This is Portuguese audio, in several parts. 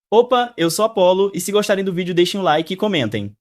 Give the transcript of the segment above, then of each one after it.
Opa, eu sou Apolo, e se gostarem do vídeo deixem um like e comentem.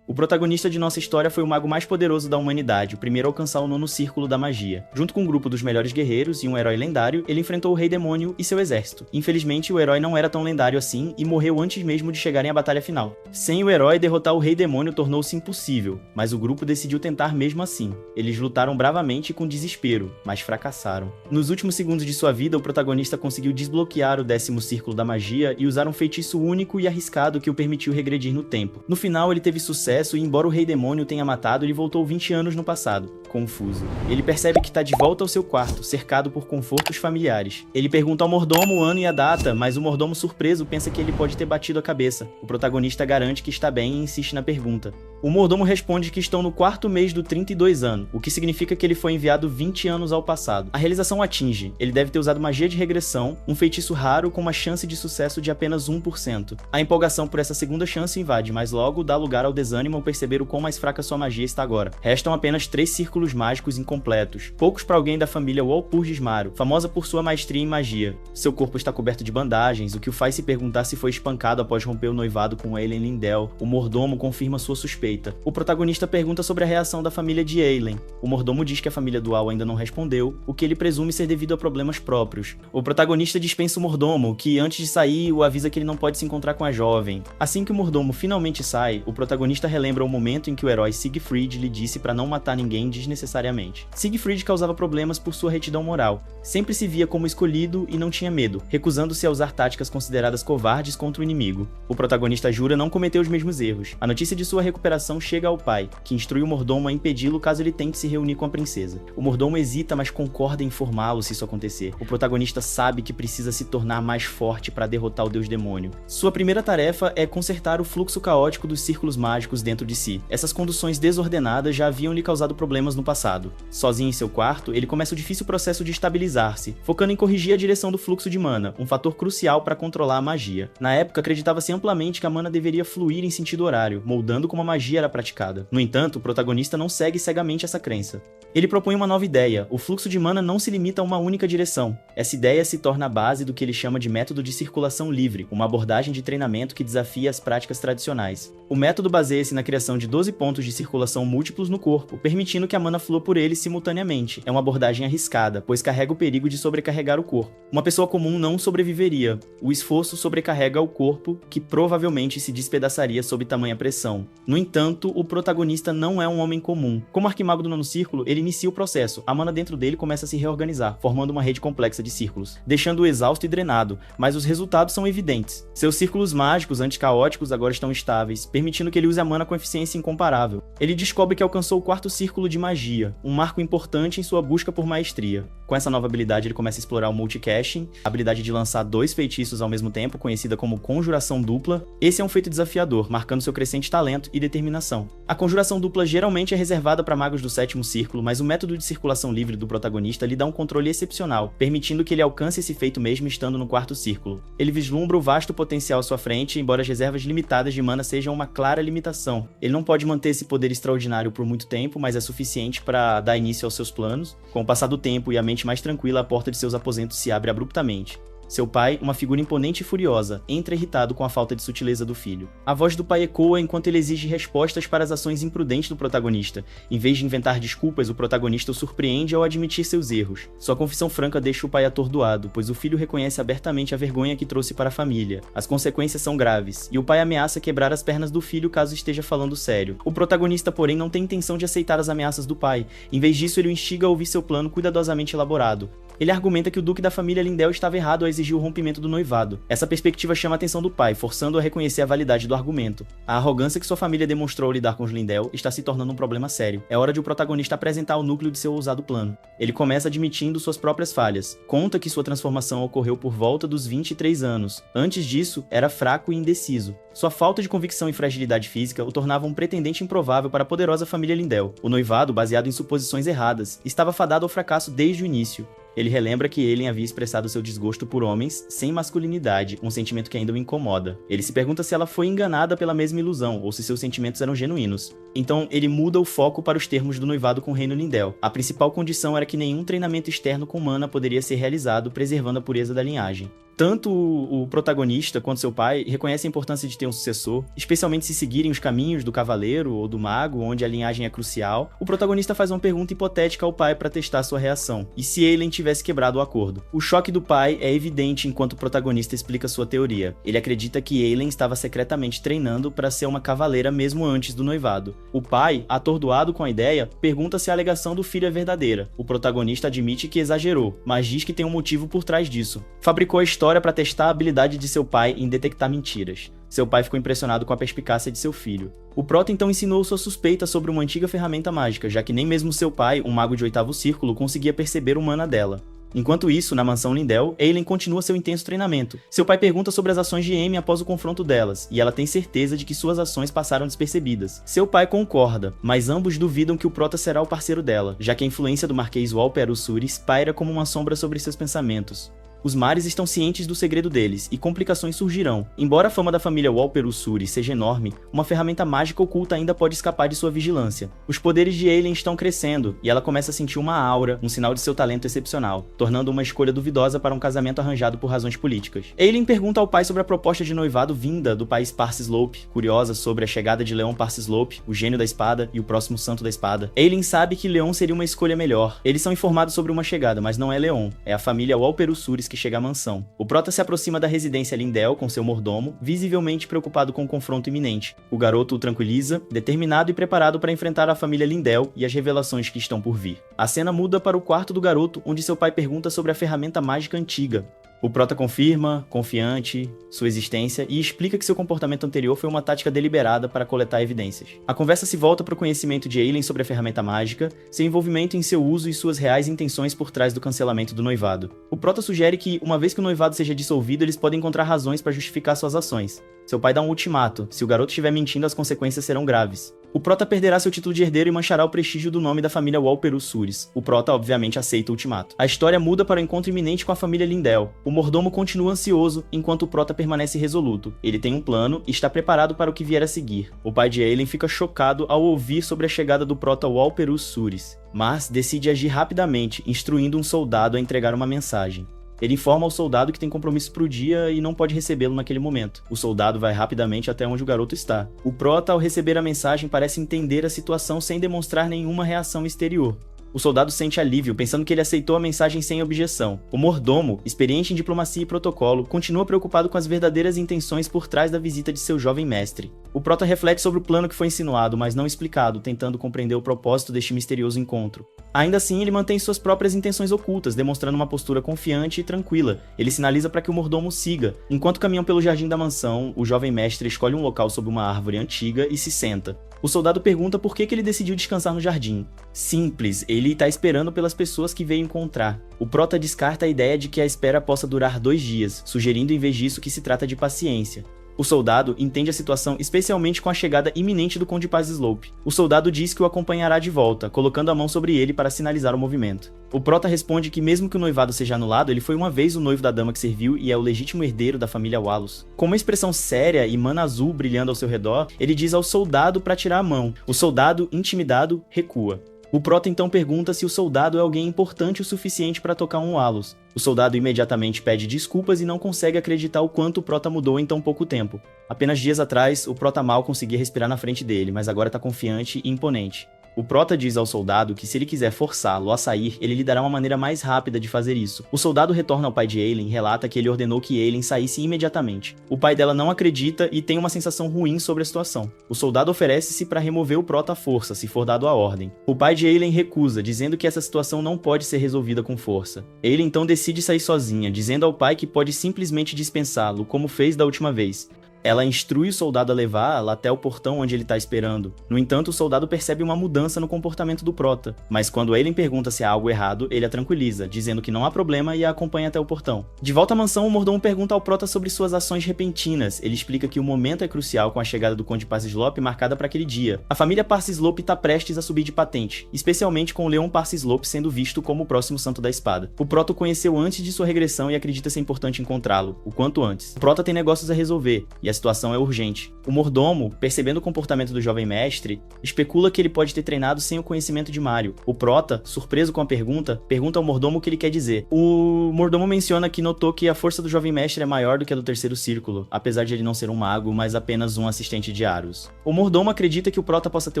O protagonista de nossa história foi o mago mais poderoso da humanidade, o primeiro a alcançar o nono círculo da magia. Junto com um grupo dos melhores guerreiros e um herói lendário, ele enfrentou o Rei Demônio e seu exército. Infelizmente, o herói não era tão lendário assim e morreu antes mesmo de chegarem à batalha final. Sem o herói, derrotar o Rei Demônio tornou-se impossível, mas o grupo decidiu tentar mesmo assim. Eles lutaram bravamente e com desespero, mas fracassaram. Nos últimos segundos de sua vida, o protagonista conseguiu desbloquear o 10º círculo da magia e usar um feitiço único e arriscado que o permitiu regredir no tempo. No final, ele teve sucesso e, embora o Rei Demônio o tenha matado, ele voltou 20 anos no passado, confuso. Ele percebe que está de volta ao seu quarto, cercado por confortos familiares. Ele pergunta ao mordomo o ano e a data, mas o mordomo, surpreso, pensa que ele pode ter batido a cabeça. O protagonista garante que está bem e insiste na pergunta. O mordomo responde que estão no 4º mês do 32 anos, o que significa que ele foi enviado 20 anos ao passado. A realização atinge. Ele deve ter usado magia de regressão, um feitiço raro com uma chance de sucesso de apenas 1%. A empolgação por essa segunda chance invade, mas logo dá lugar ao desânimo ao perceber o quão mais fraca sua magia está agora. Restam apenas 3 círculos mágicos incompletos, poucos para alguém da família Walpurgismaro, famosa por sua maestria em magia. Seu corpo está coberto de bandagens, o que o faz se perguntar se foi espancado após romper o noivado com Aelin Lindell. O mordomo confirma sua suspeita. O protagonista pergunta sobre a reação da família de Aelin. O mordomo diz que a família dual ainda não respondeu, o que ele presume ser devido a problemas próprios. O protagonista dispensa o mordomo, que antes de sair o avisa que ele não pode se encontrar com a jovem. Assim que o mordomo finalmente sai, o protagonista relembra o momento em que o herói Siegfried lhe disse para não matar ninguém desnecessariamente. Siegfried causava problemas por sua retidão moral. Sempre se via como escolhido e não tinha medo, recusando-se a usar táticas consideradas covardes contra o inimigo. O protagonista jura não cometer os mesmos erros. A notícia de sua recuperação chega ao pai, que instrui o mordomo a impedi-lo caso ele tente se reunir com a princesa. O mordomo hesita, mas concorda em informá-lo se isso acontecer. O protagonista sabe que precisa se tornar mais forte para derrotar o deus demônio. Sua primeira tarefa é consertar o fluxo caótico dos círculos mágicos dentro de si. Essas conduções desordenadas já haviam lhe causado problemas no passado. Sozinho em seu quarto, ele começa o difícil processo de estabilizar-se, focando em corrigir a direção do fluxo de mana, um fator crucial para controlar a magia. Na época, acreditava-se amplamente que a mana deveria fluir em sentido horário, moldando como a magia era praticada. No entanto, o protagonista não segue cegamente essa crença. Ele propõe uma nova ideia: o fluxo de mana não se limita a uma única direção. Essa ideia se torna a base do que ele chama de método de circulação livre, uma abordagem de treinamento que desafia as práticas tradicionais. O método baseia-se na criação de 12 pontos de circulação múltiplos no corpo, permitindo que a mana flua por eles simultaneamente. É uma abordagem arriscada, pois carrega o perigo de sobrecarregar o corpo. Uma pessoa comum não sobreviveria. O esforço sobrecarrega o corpo, que provavelmente se despedaçaria sob tamanha pressão. No entanto, o protagonista não é um homem comum. Como arquimago do nono círculo, ele inicia o processo. A mana dentro dele começa a se reorganizar, formando uma rede complexa de círculos, deixando-o exausto e drenado, mas os resultados são evidentes. Seus círculos mágicos anticaóticos agora estão estáveis, permitindo que ele use a mana com eficiência incomparável. Ele descobre que alcançou o 4º círculo de magia, um marco importante em sua busca por maestria. Com essa nova habilidade, ele começa a explorar o multicasting, a habilidade de lançar 2 feitiços ao mesmo tempo, conhecida como conjuração dupla. Esse é um feito desafiador, marcando seu crescente talento e determinação. A conjuração dupla geralmente é reservada para magos do 7º círculo, mas o método de circulação livre do protagonista lhe dá um controle excepcional, permitindo que ele alcance esse feito mesmo estando no 4º círculo. Ele vislumbra o vasto potencial à sua frente, embora as reservas limitadas de mana sejam uma clara limitação. Ele não pode manter esse poder extraordinário por muito tempo, mas é suficiente para dar início aos seus planos. Com o passar do tempo e a mente mais tranquila, a porta de seus aposentos se abre abruptamente. Seu pai, uma figura imponente e furiosa, entra irritado com a falta de sutileza do filho. A voz do pai ecoa enquanto ele exige respostas para as ações imprudentes do protagonista. Em vez de inventar desculpas, o protagonista o surpreende ao admitir seus erros. Sua confissão franca deixa o pai atordoado, pois o filho reconhece abertamente a vergonha que trouxe para a família. As consequências são graves, e o pai ameaça quebrar as pernas do filho caso esteja falando sério. O protagonista, porém, não tem intenção de aceitar as ameaças do pai. Em vez disso, ele o instiga a ouvir seu plano cuidadosamente elaborado. Ele argumenta que o duque da família Lindell estava errado ao exigir o rompimento do noivado. Essa perspectiva chama a atenção do pai, forçando-o a reconhecer a validade do argumento. A arrogância que sua família demonstrou ao lidar com os Lindell está se tornando um problema sério. É hora de o protagonista apresentar o núcleo de seu ousado plano. Ele começa admitindo suas próprias falhas. Conta que sua transformação ocorreu por volta dos 23 anos. Antes disso, era fraco e indeciso. Sua falta de convicção e fragilidade física o tornava um pretendente improvável para a poderosa família Lindell. O noivado, baseado em suposições erradas, estava fadado ao fracasso desde o início. Ele relembra que Aelin havia expressado seu desgosto por homens sem masculinidade, um sentimento que ainda o incomoda. Ele se pergunta se ela foi enganada pela mesma ilusão, ou se seus sentimentos eram genuínos. Então, ele muda o foco para os termos do noivado com o Reino Lindell. A principal condição era que nenhum treinamento externo com mana poderia ser realizado, preservando a pureza da linhagem. Tanto o protagonista quanto seu pai reconhecem a importância de ter um sucessor, especialmente se seguirem os caminhos do cavaleiro ou do mago, onde a linhagem é crucial. O protagonista faz uma pergunta hipotética ao pai para testar sua reação, e se Aelin tivesse quebrado o acordo. O choque do pai é evidente enquanto o protagonista explica sua teoria. Ele acredita que Aelin estava secretamente treinando para ser uma cavaleira mesmo antes do noivado. O pai, atordoado com a ideia, pergunta se a alegação do filho é verdadeira. O protagonista admite que exagerou, mas diz que tem um motivo por trás disso. Fabricou a história para testar a habilidade de seu pai em detectar mentiras. Seu pai ficou impressionado com a perspicácia de seu filho. O prota então ensinou sua suspeita sobre uma antiga ferramenta mágica, já que nem mesmo seu pai, um mago de 8º círculo, conseguia perceber o mana dela. Enquanto isso, na mansão Lindell, Aelin continua seu intenso treinamento. Seu pai pergunta sobre as ações de Amy após o confronto delas, e ela tem certeza de que suas ações passaram despercebidas. Seu pai concorda, mas ambos duvidam que o prota será o parceiro dela, já que a influência do Marquês Walper Usuris paira como uma sombra sobre seus pensamentos. Os mares estão cientes do segredo deles, e complicações surgirão. Embora a fama da família Walper Usuris seja enorme, uma ferramenta mágica oculta ainda pode escapar de sua vigilância. Os poderes de Aelin estão crescendo, e ela começa a sentir uma aura, um sinal de seu talento excepcional, tornando uma escolha duvidosa para um casamento arranjado por razões políticas. Aelin pergunta ao pai sobre a proposta de noivado vinda do país Parsislope, curiosa sobre a chegada de Leon Parsislope, o gênio da espada e o próximo santo da espada. Aelin sabe que Leon seria uma escolha melhor. Eles são informados sobre uma chegada, mas não é Leon, é a família Walper Usuris que chega à mansão. O prota se aproxima da residência Lindell com seu mordomo, visivelmente preocupado com o confronto iminente. O garoto o tranquiliza, determinado e preparado para enfrentar a família Lindell e as revelações que estão por vir. A cena muda para o quarto do garoto, onde seu pai pergunta sobre a ferramenta mágica antiga. O prota confirma, confiante, sua existência e explica que seu comportamento anterior foi uma tática deliberada para coletar evidências. A conversa se volta para o conhecimento de Aelin sobre a ferramenta mágica, seu envolvimento em seu uso e suas reais intenções por trás do cancelamento do noivado. O prota sugere que, uma vez que o noivado seja dissolvido, eles podem encontrar razões para justificar suas ações. Seu pai dá um ultimato: se o garoto estiver mentindo, as consequências serão graves. O prota perderá seu título de herdeiro e manchará o prestígio do nome da família Walper Usuris. O prota, obviamente, aceita o ultimato. A história muda para o encontro iminente com a família Lindell. O mordomo continua ansioso, enquanto o prota permanece resoluto. Ele tem um plano e está preparado para o que vier a seguir. O pai de Aelin fica chocado ao ouvir sobre a chegada do prota Walper Usuris, mas decide agir rapidamente, instruindo um soldado a entregar uma mensagem. Ele informa ao soldado que tem compromisso pro dia e não pode recebê-lo naquele momento. O soldado vai rapidamente até onde o garoto está. O prota, ao receber a mensagem, parece entender a situação sem demonstrar nenhuma reação exterior. O soldado sente alívio, pensando que ele aceitou a mensagem sem objeção. O mordomo, experiente em diplomacia e protocolo, continua preocupado com as verdadeiras intenções por trás da visita de seu jovem mestre. O prota reflete sobre o plano que foi insinuado, mas não explicado, tentando compreender o propósito deste misterioso encontro. Ainda assim, ele mantém suas próprias intenções ocultas, demonstrando uma postura confiante e tranquila. Ele sinaliza para que o mordomo siga. Enquanto caminham pelo jardim da mansão, o jovem mestre escolhe um local sob uma árvore antiga e se senta. O soldado pergunta por que ele decidiu descansar no jardim. Simples, ele está esperando pelas pessoas que veio encontrar. O prota descarta a ideia de que a espera possa durar 2 dias, sugerindo em vez disso que se trata de paciência. O soldado entende a situação especialmente com a chegada iminente do Conde Parsislope. O soldado diz que o acompanhará de volta, colocando a mão sobre ele para sinalizar o movimento. O prota responde que mesmo que o noivado seja anulado, ele foi uma vez o noivo da dama que serviu e é o legítimo herdeiro da família Wallace. Com uma expressão séria e mana azul brilhando ao seu redor, ele diz ao soldado para tirar a mão. O soldado, intimidado, recua. O prota então pergunta se o soldado é alguém importante o suficiente para tocar um Wallace. O soldado imediatamente pede desculpas e não consegue acreditar o quanto o prota mudou em tão pouco tempo. Apenas dias atrás, o prota mal conseguia respirar na frente dele, mas agora está confiante e imponente. O prota diz ao soldado que se ele quiser forçá-lo a sair, ele lhe dará uma maneira mais rápida de fazer isso. O soldado retorna ao pai de Aelin e relata que ele ordenou que Aelin saísse imediatamente. O pai dela não acredita e tem uma sensação ruim sobre a situação. O soldado oferece-se para remover o prota à força, se for dado a ordem. O pai de Aelin recusa, dizendo que essa situação não pode ser resolvida com força. Aelin então decide sair sozinha, dizendo ao pai que pode simplesmente dispensá-lo, como fez da última vez. Ela instrui o soldado a levá-la até o portão onde ele está esperando. No entanto, o soldado percebe uma mudança no comportamento do prota. Mas quando Aelin pergunta se há algo errado, ele a tranquiliza, dizendo que não há problema e a acompanha até o portão. De volta à mansão, o mordomo pergunta ao prota sobre suas ações repentinas. Ele explica que o momento é crucial com a chegada do Conde Parsislope marcada para aquele dia. A família Parsislope está prestes a subir de patente, especialmente com Leon Parsislope sendo visto como o próximo santo da espada. O prota o conheceu antes de sua regressão e acredita ser importante encontrá-lo, o quanto antes. O prota tem negócios a resolver, e a situação é urgente. O mordomo, percebendo o comportamento do jovem mestre, especula que ele pode ter treinado sem o conhecimento de Mario. O prota, surpreso com a pergunta ao mordomo o que ele quer dizer. O mordomo menciona que notou que a força do jovem mestre é maior do que a do terceiro círculo, apesar de ele não ser um mago, mas apenas um assistente de Aros. O mordomo acredita que o prota possa ter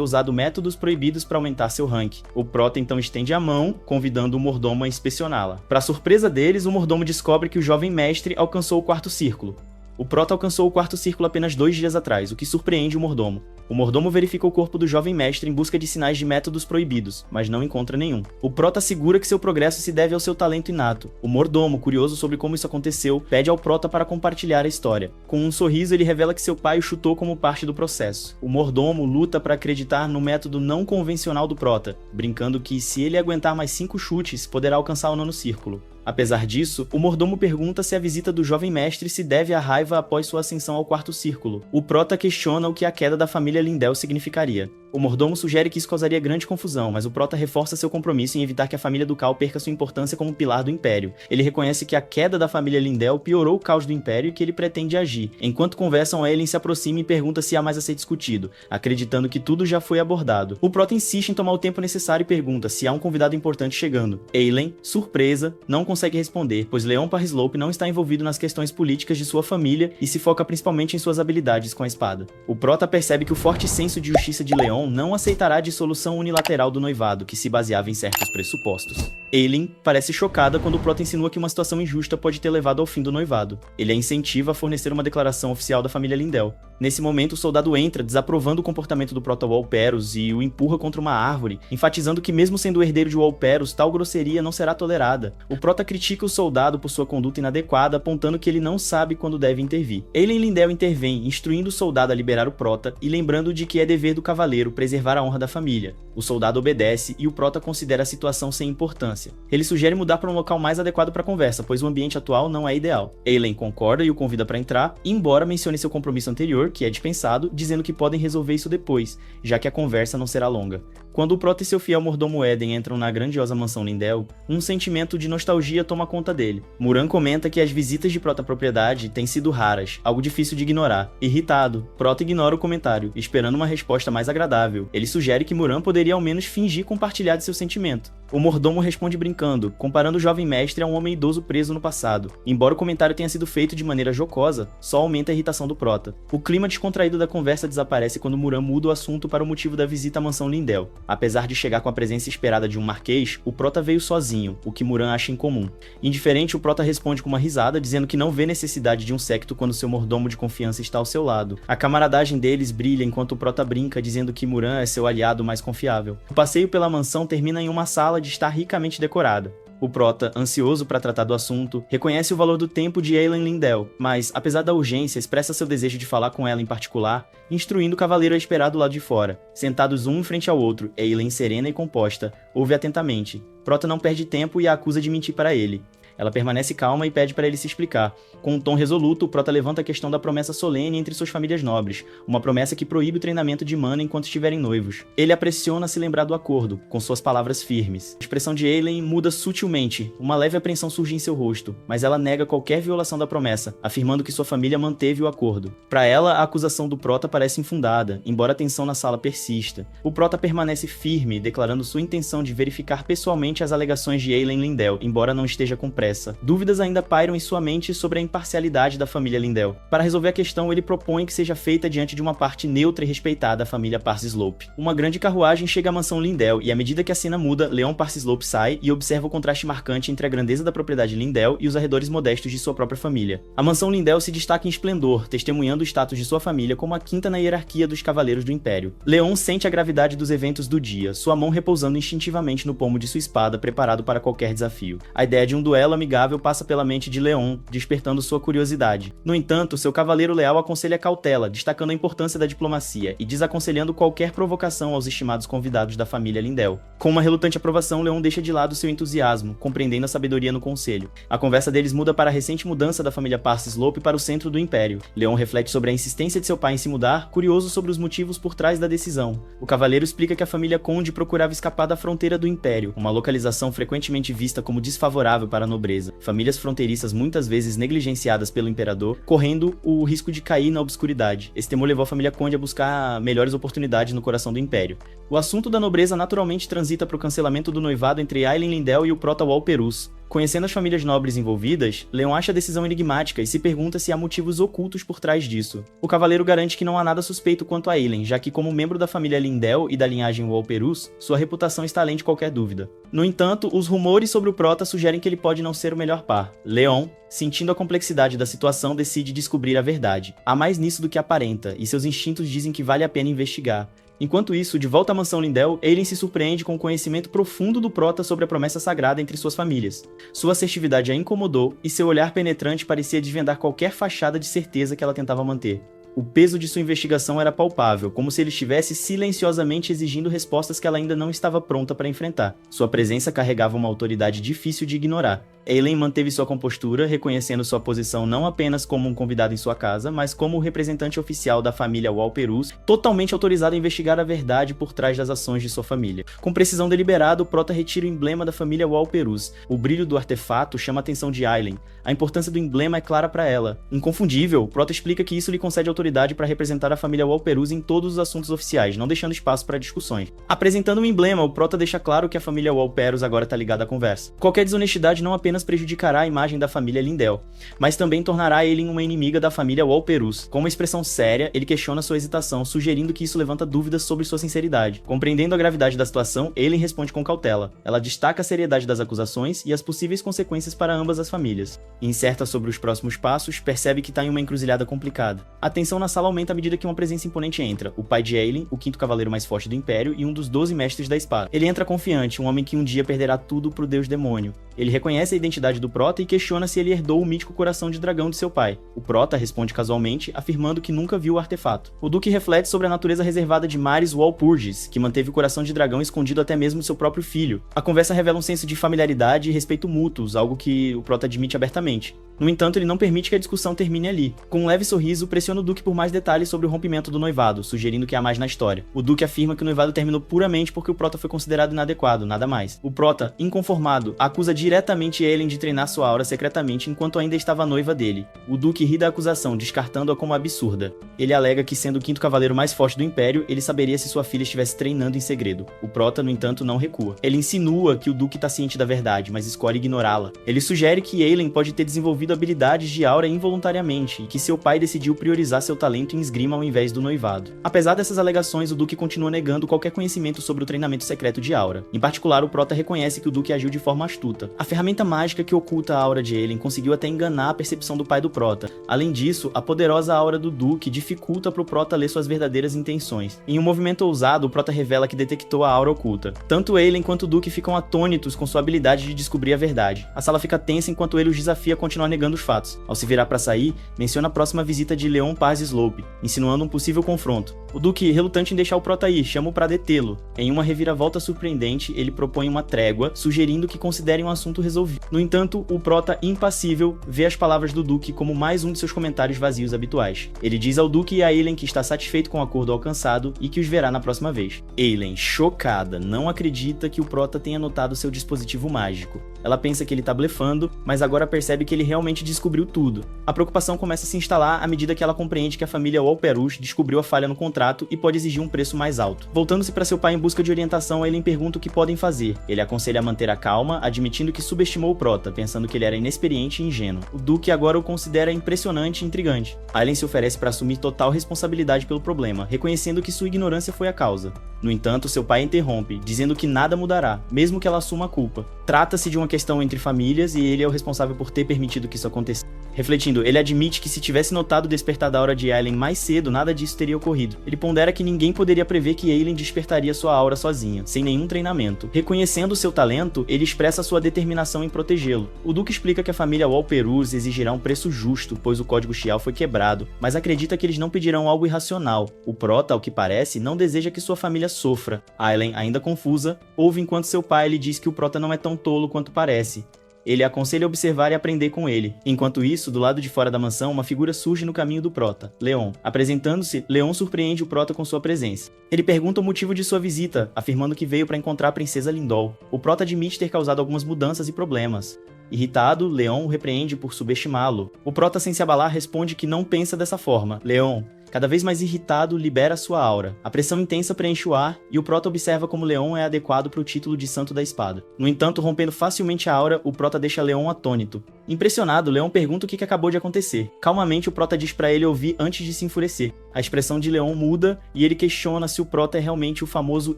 usado métodos proibidos para aumentar seu rank. O prota então estende a mão, convidando o mordomo a inspecioná-la. Para surpresa deles, o mordomo descobre que o jovem mestre alcançou o quarto círculo. O prota alcançou o quarto círculo apenas 2 dias atrás, o que surpreende o mordomo. O mordomo verifica o corpo do jovem mestre em busca de sinais de métodos proibidos, mas não encontra nenhum. O prota assegura que seu progresso se deve ao seu talento inato. O mordomo, curioso sobre como isso aconteceu, pede ao prota para compartilhar a história. Com um sorriso, ele revela que seu pai o chutou como parte do processo. O mordomo luta para acreditar no método não convencional do prota, brincando que se ele aguentar mais 5 chutes, poderá alcançar o nono círculo. Apesar disso, o mordomo pergunta se a visita do jovem mestre se deve à raiva após sua ascensão ao quarto círculo. O prota questiona o que a queda da família Lindell significaria. O mordomo sugere que isso causaria grande confusão, mas o prota reforça seu compromisso em evitar que a família Ducal perca sua importância como pilar do Império. Ele reconhece que a queda da família Lindell piorou o caos do Império e que ele pretende agir. Enquanto conversam, Aelin se aproxima e pergunta se há mais a ser discutido, acreditando que tudo já foi abordado. O prota insiste em tomar o tempo necessário e pergunta se há um convidado importante chegando. Aelin, surpresa, não consegue responder, pois Leon Parrislope não está envolvido nas questões políticas de sua família e se foca principalmente em suas habilidades com a espada. O prota percebe que o forte senso de justiça de Leon não aceitará a dissolução unilateral do noivado, que se baseava em certos pressupostos. Aelin parece chocada quando o prota insinua que uma situação injusta pode ter levado ao fim do noivado. Ele a incentiva a fornecer uma declaração oficial da família Lindell. Nesse momento, o soldado entra, desaprovando o comportamento do prota Walperos e o empurra contra uma árvore, enfatizando que mesmo sendo o herdeiro de Walperos, tal grosseria não será tolerada. O prota critica o soldado por sua conduta inadequada, apontando que ele não sabe quando deve intervir. Aelin Lindell intervém, instruindo o soldado a liberar o prota e lembrando de que é dever do cavaleiro preservar a honra da família. O soldado obedece e o prota considera a situação sem importância. Ele sugere mudar para um local mais adequado para a conversa, pois o ambiente atual não é ideal. Aelin concorda e o convida para entrar, embora mencione seu compromisso anterior, que é dispensado, dizendo que podem resolver isso depois, já que a conversa não será longa. Quando o prota e seu fiel mordomo Eden entram na grandiosa mansão Lindell, um sentimento de nostalgia toma conta dele. Muran comenta que as visitas de prota à propriedade têm sido raras, algo difícil de ignorar. Irritado, prota ignora o comentário, esperando uma resposta mais agradável. Ele sugere que Muran poderia ao menos fingir compartilhar de seu sentimento. O mordomo responde brincando, comparando o jovem mestre a um homem idoso preso no passado. Embora o comentário tenha sido feito de maneira jocosa, só aumenta a irritação do prota. O clima descontraído da conversa desaparece quando Muran muda o assunto para o motivo da visita à mansão Lindell. Apesar de chegar com a presença esperada de um marquês, o prota veio sozinho, o que Muran acha incomum. Indiferente, o prota responde com uma risada, dizendo que não vê necessidade de um séquito quando seu mordomo de confiança está ao seu lado. A camaradagem deles brilha enquanto o prota brinca, dizendo que Muran é seu aliado mais confiável. O passeio pela mansão termina em uma sala de estar ricamente decorada. O prota, ansioso para tratar do assunto, reconhece o valor do tempo de Aelin Lindell, mas, apesar da urgência, expressa seu desejo de falar com ela em particular, instruindo o cavaleiro a esperar do lado de fora. Sentados um em frente ao outro, Aelin, serena e composta, ouve atentamente. Prota não perde tempo e a acusa de mentir para ele. Ela permanece calma e pede para ele se explicar. Com um tom resoluto, o prota levanta a questão da promessa solene entre suas famílias nobres, uma promessa que proíbe o treinamento de mana enquanto estiverem noivos. Ele a pressiona a se lembrar do acordo, com suas palavras firmes. A expressão de Aelin muda sutilmente, uma leve apreensão surge em seu rosto, mas ela nega qualquer violação da promessa, afirmando que sua família manteve o acordo. Para ela, a acusação do prota parece infundada, embora a tensão na sala persista. O prota permanece firme, declarando sua intenção de verificar pessoalmente as alegações de Aelin Lindell, embora não esteja com pressa. Dúvidas ainda pairam em sua mente sobre a imparcialidade da família Lindell. Para resolver a questão, ele propõe que seja feita diante de uma parte neutra e respeitada da família Parcislope. Uma grande carruagem chega à mansão Lindell e, à medida que a cena muda, Leon Parcislope sai e observa o contraste marcante entre a grandeza da propriedade Lindell e os arredores modestos de sua própria família. A mansão Lindell se destaca em esplendor, testemunhando o status de sua família como a quinta na hierarquia dos cavaleiros do Império. Leon sente a gravidade dos eventos do dia, sua mão repousando instintivamente no pomo de sua espada, preparado para qualquer desafio. A ideia de um duelo amigável passa pela mente de Leon, despertando sua curiosidade. No entanto, seu cavaleiro leal aconselha cautela, destacando a importância da diplomacia e desaconselhando qualquer provocação aos estimados convidados da família Lindell. Com uma relutante aprovação, Leon deixa de lado seu entusiasmo, compreendendo a sabedoria no conselho. A conversa deles muda para a recente mudança da família Parcislope para o centro do Império. Leon reflete sobre a insistência de seu pai em se mudar, curioso sobre os motivos por trás da decisão. O cavaleiro explica que a família Conde procurava escapar da fronteira do Império, uma localização frequentemente vista como desfavorável para a nobreza nobreza, famílias fronteiriças muitas vezes negligenciadas pelo imperador, correndo o risco de cair na obscuridade. Esse temor levou a família Conde a buscar melhores oportunidades no coração do império. O assunto da nobreza naturalmente transita para o cancelamento do noivado entre Ailyn Lindell e o Prota Walperus. Conhecendo as famílias nobres envolvidas, Leon acha a decisão enigmática e se pergunta se há motivos ocultos por trás disso. O cavaleiro garante que não há nada suspeito quanto a Ailyn, já que como membro da família Lindell e da linhagem Walperus, sua reputação está além de qualquer dúvida. No entanto, os rumores sobre o Prota sugerem que ele pode não ser o melhor par. Leon, sentindo a complexidade da situação, decide descobrir a verdade. Há mais nisso do que aparenta, e seus instintos dizem que vale a pena investigar. Enquanto isso, de volta à mansão Lindell, Ailyn se surpreende com o conhecimento profundo do Prota sobre a promessa sagrada entre suas famílias. Sua assertividade a incomodou e seu olhar penetrante parecia desvendar qualquer fachada de certeza que ela tentava manter. O peso de sua investigação era palpável, como se ele estivesse silenciosamente exigindo respostas que ela ainda não estava pronta para enfrentar. Sua presença carregava uma autoridade difícil de ignorar. Ailyn manteve sua compostura, reconhecendo sua posição não apenas como um convidado em sua casa, mas como o representante oficial da família Walperus, totalmente autorizado a investigar a verdade por trás das ações de sua família. Com precisão deliberada, o Prota retira o emblema da família Walperus. O brilho do artefato chama a atenção de Ailyn. A importância do emblema é clara para ela. Inconfundível, o Prota explica que isso lhe concede autoridade para representar a família Walperus em todos os assuntos oficiais, não deixando espaço para discussões. Apresentando o emblema, o Prota deixa claro que a família Walperus agora está ligada à conversa. Qualquer desonestidade não apenas prejudicará a imagem da família Lindell, mas também tornará Ailyn uma inimiga da família Walperus. Com uma expressão séria, ele questiona sua hesitação, sugerindo que isso levanta dúvidas sobre sua sinceridade. Compreendendo a gravidade da situação, Ailyn responde com cautela. Ela destaca a seriedade das acusações e as possíveis consequências para ambas as famílias. Incerta sobre os próximos passos, percebe que está em uma encruzilhada complicada. A tensão na sala aumenta à medida que uma presença imponente entra, o pai de Ailyn, o quinto cavaleiro mais forte do Império e um dos 12 mestres da espada. Ele entra confiante, um homem que um dia perderá tudo pro deus demônio. Ele reconhece a identidade do Prota e questiona se ele herdou o mítico coração de dragão de seu pai. O Prota responde casualmente, afirmando que nunca viu o artefato. O Duque reflete sobre a natureza reservada de Maris Walpurgis, que manteve o coração de dragão escondido até mesmo de seu próprio filho. A conversa revela um senso de familiaridade e respeito mútuos, algo que o Prota admite abertamente. No entanto, ele não permite que a discussão termine ali. Com um leve sorriso, pressiona o Duque por mais detalhes sobre o rompimento do noivado, sugerindo que há mais na história. O Duque afirma que o noivado terminou puramente porque o Prota foi considerado inadequado, nada mais. O Prota, inconformado, acusa diretamente Ailyn de treinar sua aura secretamente enquanto ainda estava noiva dele. O Duque ri da acusação, descartando-a como absurda. Ele alega que, sendo o quinto cavaleiro mais forte do Império, ele saberia se sua filha estivesse treinando em segredo. O Prota, no entanto, não recua. Ele insinua que o Duque está ciente da verdade, mas escolhe ignorá-la. Ele sugere que Ailyn pode ter desenvolvido habilidades de aura involuntariamente e que seu pai decidiu priorizar seu talento em esgrima ao invés do noivado. Apesar dessas alegações, o Duque continua negando qualquer conhecimento sobre o treinamento secreto de aura. Em particular, o Prota reconhece que o Duque agiu de forma astuta. A ferramenta mágica que oculta a aura de Ailyn conseguiu até enganar a percepção do pai do Prota. Além disso, a poderosa aura do Duque dificulta para o Prota ler suas verdadeiras intenções. Em um movimento ousado, o Prota revela que detectou a aura oculta. Tanto Ailyn quanto o Duque ficam atônitos com sua habilidade de descobrir a verdade. A sala fica tensa enquanto ele os desafia a continuar negando os fatos. Ao se virar para sair, menciona a próxima visita de Leon Paz Slope, insinuando um possível confronto. O Duque, relutante em deixar o Prota ir, chama-o para detê-lo. Em uma reviravolta surpreendente, ele propõe uma trégua, sugerindo que considerem um assunto resolvido. No entanto, o Prota, impassível, vê as palavras do Duque como mais um de seus comentários vazios habituais. Ele diz ao Duque e a Ailyn que está satisfeito com o acordo alcançado e que os verá na próxima vez. Ailyn, chocada, não acredita que o Prota tenha notado seu dispositivo mágico. Ela pensa que ele tá blefando, mas agora percebe que ele realmente descobriu tudo. A preocupação começa a se instalar à medida que ela compreende que a família Walperus descobriu a falha no contrato e pode exigir um preço mais alto. Voltando-se para seu pai em busca de orientação, Ailyn pergunta o que podem fazer. Ele aconselha a manter a calma, admitindo que subestimou o Prota, pensando que ele era inexperiente e ingênuo. O Duque agora o considera impressionante e intrigante. Ailyn se oferece para assumir total responsabilidade pelo problema, reconhecendo que sua ignorância foi a causa. No entanto, seu pai interrompe, dizendo que nada mudará, mesmo que ela assuma a culpa. Trata-se de uma questão entre famílias e ele é o responsável por ter permitido que isso acontecesse. Refletindo, ele admite que se tivesse notado o despertar da aura de Ailyn mais cedo, nada disso teria ocorrido. Ele pondera que ninguém poderia prever que Ailyn despertaria sua aura sozinha, sem nenhum treinamento. Reconhecendo seu talento, ele expressa sua determinação em protegê-lo. O Duque explica que a família Walperus exigirá um preço justo, pois o código Xiao foi quebrado, mas acredita que eles não pedirão algo irracional. O Prota, ao que parece, não deseja que sua família sofra. Ailyn, ainda confusa, ouve enquanto seu pai lhe diz que o Prota não é tão tolo quanto parece. Ele a aconselha a observar e aprender com ele. Enquanto isso, do lado de fora da mansão, uma figura surge no caminho do Prota, Leon. Apresentando-se, Leon surpreende o Prota com sua presença. Ele pergunta o motivo de sua visita, afirmando que veio para encontrar a princesa Lindol. O Prota admite ter causado algumas mudanças e problemas. Irritado, Leon o repreende por subestimá-lo. O prota, sem se abalar, responde que não pensa dessa forma. Leon, cada vez mais irritado, libera sua aura. A pressão intensa preenche o ar e o prota observa como Leon é adequado para o título de Santo da Espada. No entanto, rompendo facilmente a aura, o prota deixa Leon atônito. Impressionado, Leon pergunta o que acabou de acontecer. Calmamente, o prota diz para ele ouvir antes de se enfurecer. A expressão de Leon muda e ele questiona se o prota é realmente o famoso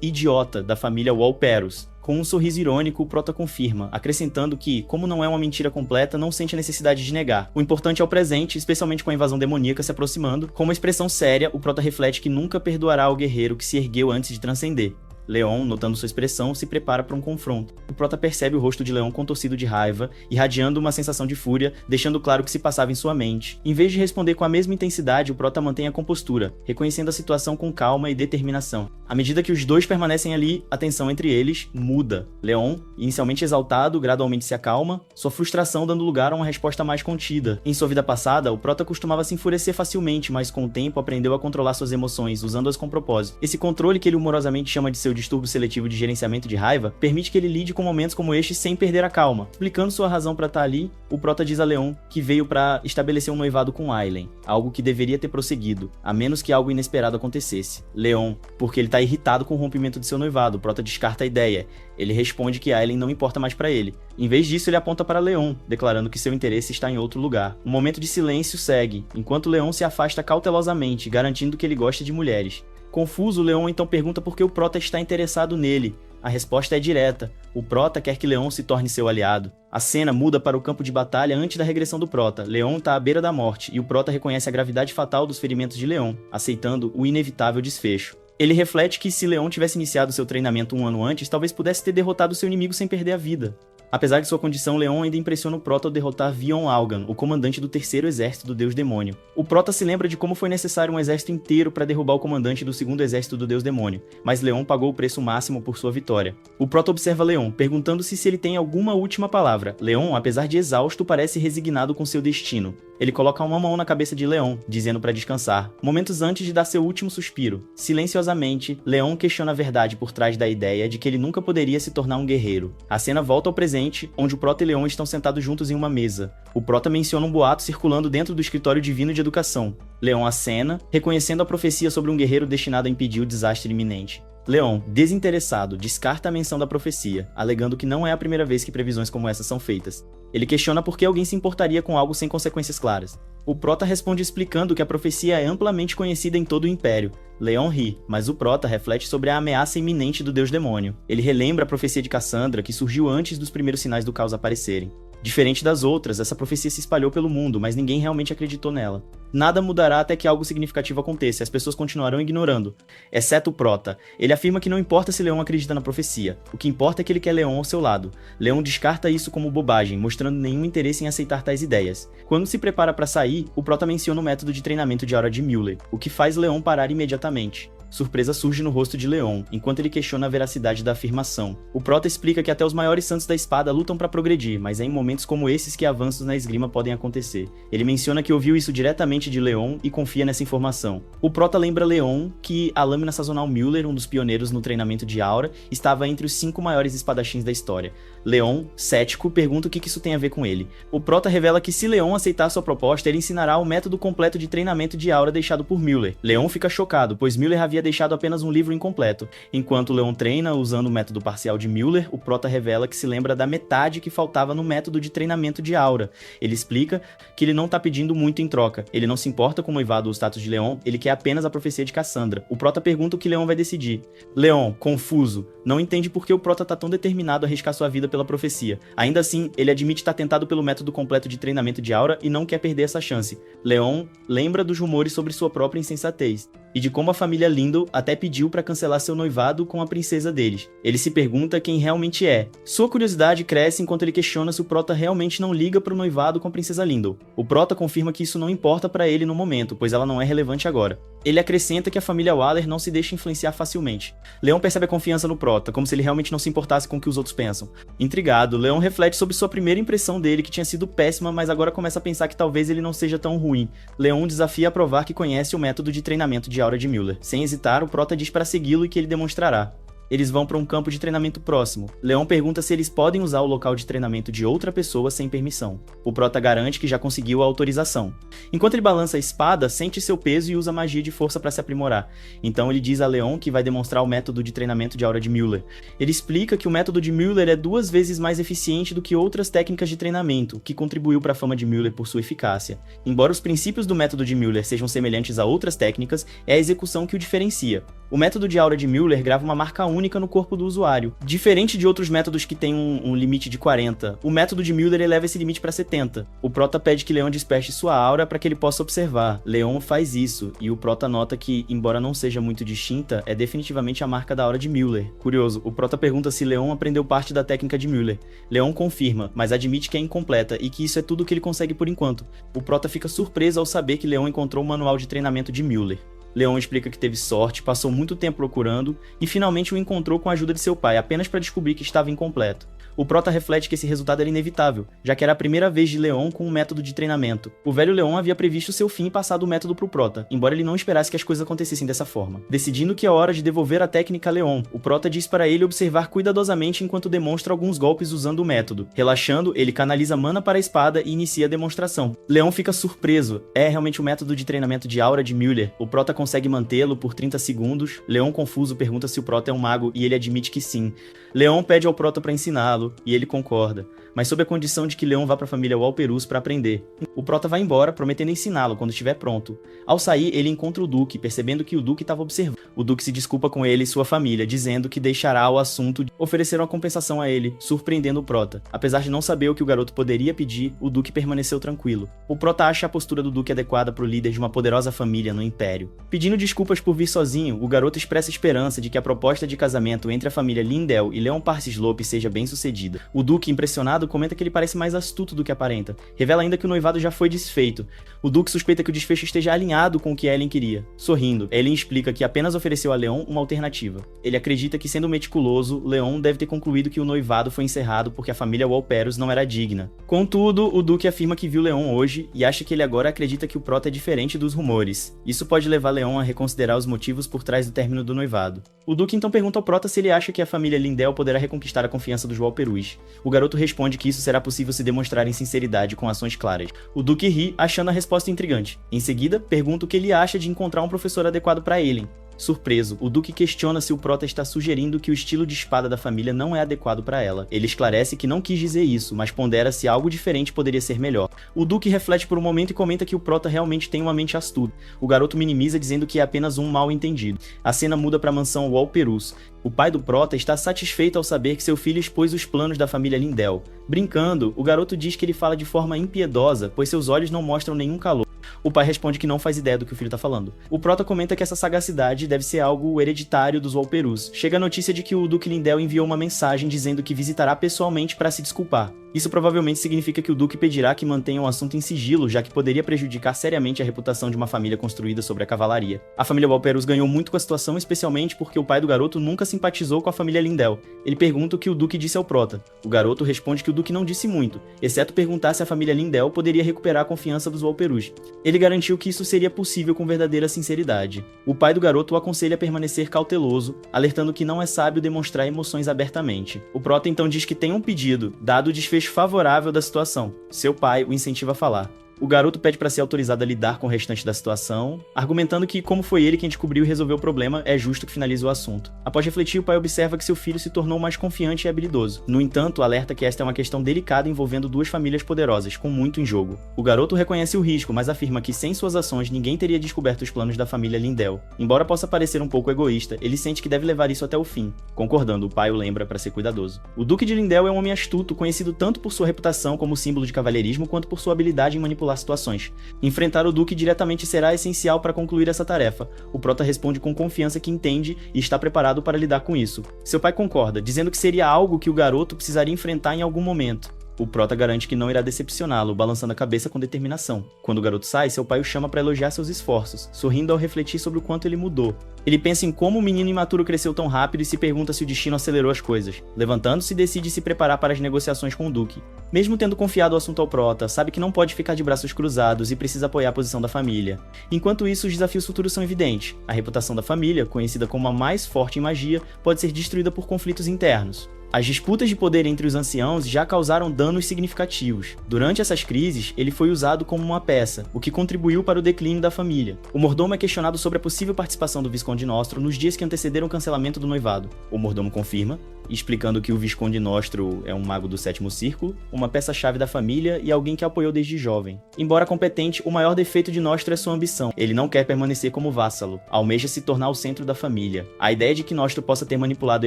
idiota da família Walperos. Com um sorriso irônico, o prota confirma, acrescentando que, como não é uma mentira completa, não sente a necessidade de negar. O importante é o presente, especialmente com a invasão demoníaca se aproximando. Com uma expressão séria, o prota reflete que nunca perdoará o guerreiro que se ergueu antes de transcender. Leon, notando sua expressão, se prepara para um confronto. O prota percebe o rosto de Leon contorcido de raiva, irradiando uma sensação de fúria, deixando claro o que se passava em sua mente. Em vez de responder com a mesma intensidade, o prota mantém a compostura, reconhecendo a situação com calma e determinação. À medida que os dois permanecem ali, a tensão entre eles muda. Leon, inicialmente exaltado, gradualmente se acalma, sua frustração dando lugar a uma resposta mais contida. Em sua vida passada, o prota costumava se enfurecer facilmente, mas com o tempo aprendeu a controlar suas emoções, usando-as com propósito. Esse controle, que ele humorosamente chama de seu distúrbio seletivo de gerenciamento de raiva, permite que ele lide com momentos como este sem perder a calma. Explicando sua razão para estar ali, o prota diz a Leon que veio para estabelecer um noivado com Aileen, algo que deveria ter prosseguido, a menos que algo inesperado acontecesse. Leon, porque ele está irritado com o rompimento de seu noivado, o prota descarta a ideia. Ele responde que Aileen não importa mais para ele. Em vez disso, ele aponta para Leon, declarando que seu interesse está em outro lugar. Um momento de silêncio segue, enquanto Leon se afasta cautelosamente, garantindo que ele gosta de mulheres. Confuso, Leon então pergunta por que o prota está interessado nele. A resposta é direta. O prota quer que Leon se torne seu aliado. A cena muda para o campo de batalha antes da regressão do prota. Leon está à beira da morte e o prota reconhece a gravidade fatal dos ferimentos de Leon, aceitando o inevitável desfecho. Ele reflete que se Leon tivesse iniciado seu treinamento um ano antes, talvez pudesse ter derrotado seu inimigo sem perder a vida. Apesar de sua condição, Leon ainda impressiona o prota ao derrotar Vion Algan, o comandante do terceiro exército do deus demônio. O prota se lembra de como foi necessário um exército inteiro para derrubar o comandante do segundo exército do deus demônio, mas Leon pagou o preço máximo por sua vitória. O prota observa Leon, perguntando-se se ele tem alguma última palavra. Leon, apesar de exausto, parece resignado com seu destino. Ele coloca uma mão na cabeça de Leon, dizendo para descansar. Momentos antes de dar seu último suspiro, silenciosamente, Leon questiona a verdade por trás da ideia de que ele nunca poderia se tornar um guerreiro. A cena volta ao presente, onde o prota e Leon estão sentados juntos em uma mesa. O prota menciona um boato circulando dentro do escritório divino de educação. Leon acena, reconhecendo a profecia sobre um guerreiro destinado a impedir o desastre iminente. Leon, desinteressado, descarta a menção da profecia, alegando que não é a primeira vez que previsões como essas são feitas. Ele questiona por que alguém se importaria com algo sem consequências claras. O prota responde explicando que a profecia é amplamente conhecida em todo o Império. Leon ri, mas o prota reflete sobre a ameaça iminente do deus demônio. Ele relembra a profecia de Cassandra, que surgiu antes dos primeiros sinais do caos aparecerem. Diferente das outras, essa profecia se espalhou pelo mundo, mas ninguém realmente acreditou nela. Nada mudará até que algo significativo aconteça, e as pessoas continuarão ignorando, exceto o prota. Ele afirma que não importa se Leon acredita na profecia, o que importa é que ele quer Leon ao seu lado. Leon descarta isso como bobagem, mostrando nenhum interesse em aceitar tais ideias. Quando se prepara para sair, o prota menciona o método de treinamento de aura de Mueller, o que faz Leon parar imediatamente. Surpresa surge no rosto de Leon, enquanto ele questiona a veracidade da afirmação. O prota explica que até os maiores santos da espada lutam para progredir, mas é em momentos como esses que avanços na esgrima podem acontecer. Ele menciona que ouviu isso diretamente de Leon e confia nessa informação. O prota lembra Leon que a lâmina sazonal Mueller, um dos pioneiros no treinamento de aura, estava entre os 5 maiores espadachins da história. Leon, cético, pergunta o que isso tem a ver com ele. O prota revela que se Leon aceitar sua proposta, ele ensinará o método completo de treinamento de aura deixado por Mueller. Leon fica chocado, pois Mueller havia deixado apenas um livro incompleto. Enquanto Leon treina usando o método parcial de Mueller, o prota revela que se lembra da metade que faltava no método de treinamento de aura. Ele explica que ele não está pedindo muito em troca. Ele não se importa com o noivado ou o status de Leon, ele quer apenas a profecia de Cassandra. O prota pergunta o que Leon vai decidir. Leon, confuso, não entende por que o prota está tão determinado a arriscar sua vida pela profecia. Ainda assim, ele admite estar tentado pelo método completo de treinamento de aura e não quer perder essa chance. Leon lembra dos rumores sobre sua própria insensatez e de como a família Lindell até pediu para cancelar seu noivado com a princesa deles. Ele se pergunta quem realmente é. Sua curiosidade cresce enquanto ele questiona se o prota realmente não liga para o noivado com a princesa Lindell. O prota confirma que isso não importa para ele no momento, pois ela não é relevante agora. Ele acrescenta que a família Waller não se deixa influenciar facilmente. Leon percebe a confiança no prota, como se ele realmente não se importasse com o que os outros pensam. Intrigado, Leon reflete sobre sua primeira impressão dele, que tinha sido péssima, mas agora começa a pensar que talvez ele não seja tão ruim. Leon desafia a provar que conhece o método de treinamento de aura de Mueller. Sem hesitar, o prota diz para segui-lo e que ele demonstrará. Eles vão para um campo de treinamento próximo. Leon pergunta se eles podem usar o local de treinamento de outra pessoa sem permissão. O prota garante que já conseguiu a autorização. Enquanto ele balança a espada, sente seu peso e usa magia de força para se aprimorar. Então ele diz a Leon que vai demonstrar o método de treinamento de aura de Müller. Ele explica que o método de Müller é 2 vezes mais eficiente do que outras técnicas de treinamento, que contribuiu para a fama de Müller por sua eficácia. Embora os princípios do método de Müller sejam semelhantes a outras técnicas, é a execução que o diferencia. O método de aura de Müller grava uma marca única no corpo do usuário. Diferente de outros métodos que têm um limite de 40, o método de Müller eleva esse limite para 70. O prota pede que Leon desperte sua aura para que ele possa observar. Leon faz isso, e o prota nota que, embora não seja muito distinta, é definitivamente a marca da aura de Müller. Curioso, o prota pergunta se Leon aprendeu parte da técnica de Müller. Leon confirma, mas admite que é incompleta e que isso é tudo que ele consegue por enquanto. O prota fica surpreso ao saber que Leon encontrou o manual de treinamento de Müller. Leon explica que teve sorte, passou muito tempo procurando e finalmente o encontrou com a ajuda de seu pai, apenas para descobrir que estava incompleto. O prota reflete que esse resultado era inevitável, já que era a primeira vez de Leon com um método de treinamento. O velho Leon havia previsto seu fim e passado o método pro prota, embora ele não esperasse que as coisas acontecessem dessa forma. Decidindo que é hora de devolver a técnica a Leon, o prota diz para ele observar cuidadosamente enquanto demonstra alguns golpes usando o método. Relaxando, ele canaliza mana para a espada e inicia a demonstração. Leon fica surpreso. É realmente o método de treinamento de aura de Müller. O prota consegue mantê-lo por 30 segundos. Leon, confuso, pergunta se o prota é um mago e ele admite que sim. Leon pede ao prota para ensiná-lo e ele concorda, mas sob a condição de que Leon vá para a família Walperus para aprender. O prota vai embora, prometendo ensiná-lo quando estiver pronto. Ao sair, ele encontra o Duque, percebendo que o Duque estava observando. O Duque se desculpa com ele e sua família, dizendo que deixará o assunto de oferecer uma compensação a ele, surpreendendo o prota. Apesar de não saber o que o garoto poderia pedir, o Duque permaneceu tranquilo. O prota acha a postura do Duque adequada para o líder de uma poderosa família no Império. Pedindo desculpas por vir sozinho, o garoto expressa esperança de que a proposta de casamento entre a família Lindell e Leon Parcislope seja bem sucedida. O Duque, impressionado, comenta que ele parece mais astuto do que aparenta. Revela ainda que o noivado já foi desfeito. O Duque suspeita que o desfecho esteja alinhado com o que Ellen queria. Sorrindo, Ellen explica que apenas ofereceu a Leon uma alternativa. Ele acredita que, sendo meticuloso, Leon deve ter concluído que o noivado foi encerrado porque a família Walperus não era digna. Contudo, o Duque afirma que viu Leon hoje e acha que ele agora acredita que o prota é diferente dos rumores. Isso pode levar Leon a reconsiderar os motivos por trás do término do noivado. O Duque então pergunta ao prota se ele acha que a família Lindell poderá reconquistar a confiança dos Walperus. O garoto responde que isso será possível se demonstrar em sinceridade com ações claras. O Duque ri, achando a resposta intrigante. Em seguida, pergunta o que ele acha de encontrar um professor adequado para Ellen. Surpreso, o Duque questiona se o prota está sugerindo que o estilo de espada da família não é adequado para ela. Ele esclarece que não quis dizer isso, mas pondera se algo diferente poderia ser melhor. O Duque reflete por um momento e comenta que o prota realmente tem uma mente astuta. O garoto minimiza dizendo que é apenas um mal-entendido. A cena muda para a mansão Walperus. O pai do prota está satisfeito ao saber que seu filho expôs os planos da família Lindell. Brincando, o garoto diz que ele fala de forma impiedosa, pois seus olhos não mostram nenhum calor. O pai responde que não faz ideia do que o filho tá falando. O prota comenta que essa sagacidade deve ser algo hereditário dos Walperus. Chega a notícia de que o Duque Lindell enviou uma mensagem dizendo que visitará pessoalmente para se desculpar. Isso provavelmente significa que o Duque pedirá que mantenham o assunto em sigilo, já que poderia prejudicar seriamente a reputação de uma família construída sobre a cavalaria. A família Walperus ganhou muito com a situação, especialmente porque o pai do garoto nunca simpatizou com a família Lindell. Ele pergunta o que o Duque disse ao prota. O garoto responde que o Duque não disse muito, exceto perguntar se a família Lindell poderia recuperar a confiança dos Walperus. Ele garantiu que isso seria possível com verdadeira sinceridade. O pai do garoto o aconselha a permanecer cauteloso, alertando que não é sábio demonstrar emoções abertamente. O prota então diz que tem um pedido, dado o desfecho favorável da situação. Seu pai o incentiva a falar. O garoto pede para ser autorizado a lidar com o restante da situação, argumentando que, como foi ele quem descobriu e resolveu o problema, é justo que finalize o assunto. Após refletir, o pai observa que seu filho se tornou mais confiante e habilidoso. No entanto, alerta que esta é uma questão delicada envolvendo duas famílias poderosas, com muito em jogo. O garoto reconhece o risco, mas afirma que sem suas ações ninguém teria descoberto os planos da família Lindell. Embora possa parecer um pouco egoísta, ele sente que deve levar isso até o fim. Concordando, o pai o lembra para ser cuidadoso. O Duque de Lindell é um homem astuto, conhecido tanto por sua reputação como símbolo de cavalheirismo, quanto por sua habilidade em manipular situações. Enfrentar o Duque diretamente será essencial para concluir essa tarefa. O prota responde com confiança que entende e está preparado para lidar com isso. Seu pai concorda, dizendo que seria algo que o garoto precisaria enfrentar em algum momento. O Prota garante que não irá decepcioná-lo, balançando a cabeça com determinação. Quando o garoto sai, seu pai o chama para elogiar seus esforços, sorrindo ao refletir sobre o quanto ele mudou. Ele pensa em como o menino imaturo cresceu tão rápido e se pergunta se o destino acelerou as coisas. Levantando-se, decide se preparar para as negociações com o Duque. Mesmo tendo confiado o assunto ao Prota, sabe que não pode ficar de braços cruzados e precisa apoiar a posição da família. Enquanto isso, os desafios futuros são evidentes. A reputação da família, conhecida como a mais forte em magia, pode ser destruída por conflitos internos. As disputas de poder entre os anciãos já causaram danos significativos. Durante essas crises, ele foi usado como uma peça, o que contribuiu para o declínio da família. O mordomo é questionado sobre a possível participação do Visconde Nostro nos dias que antecederam o cancelamento do noivado. O mordomo confirma, explicando que o Visconde Nostro é um mago do sétimo círculo, uma peça-chave da família e alguém que apoiou desde jovem. Embora competente, o maior defeito de Nostro é sua ambição. Ele não quer permanecer como vassalo, almeja se tornar o centro da família. A ideia de que Nostro possa ter manipulado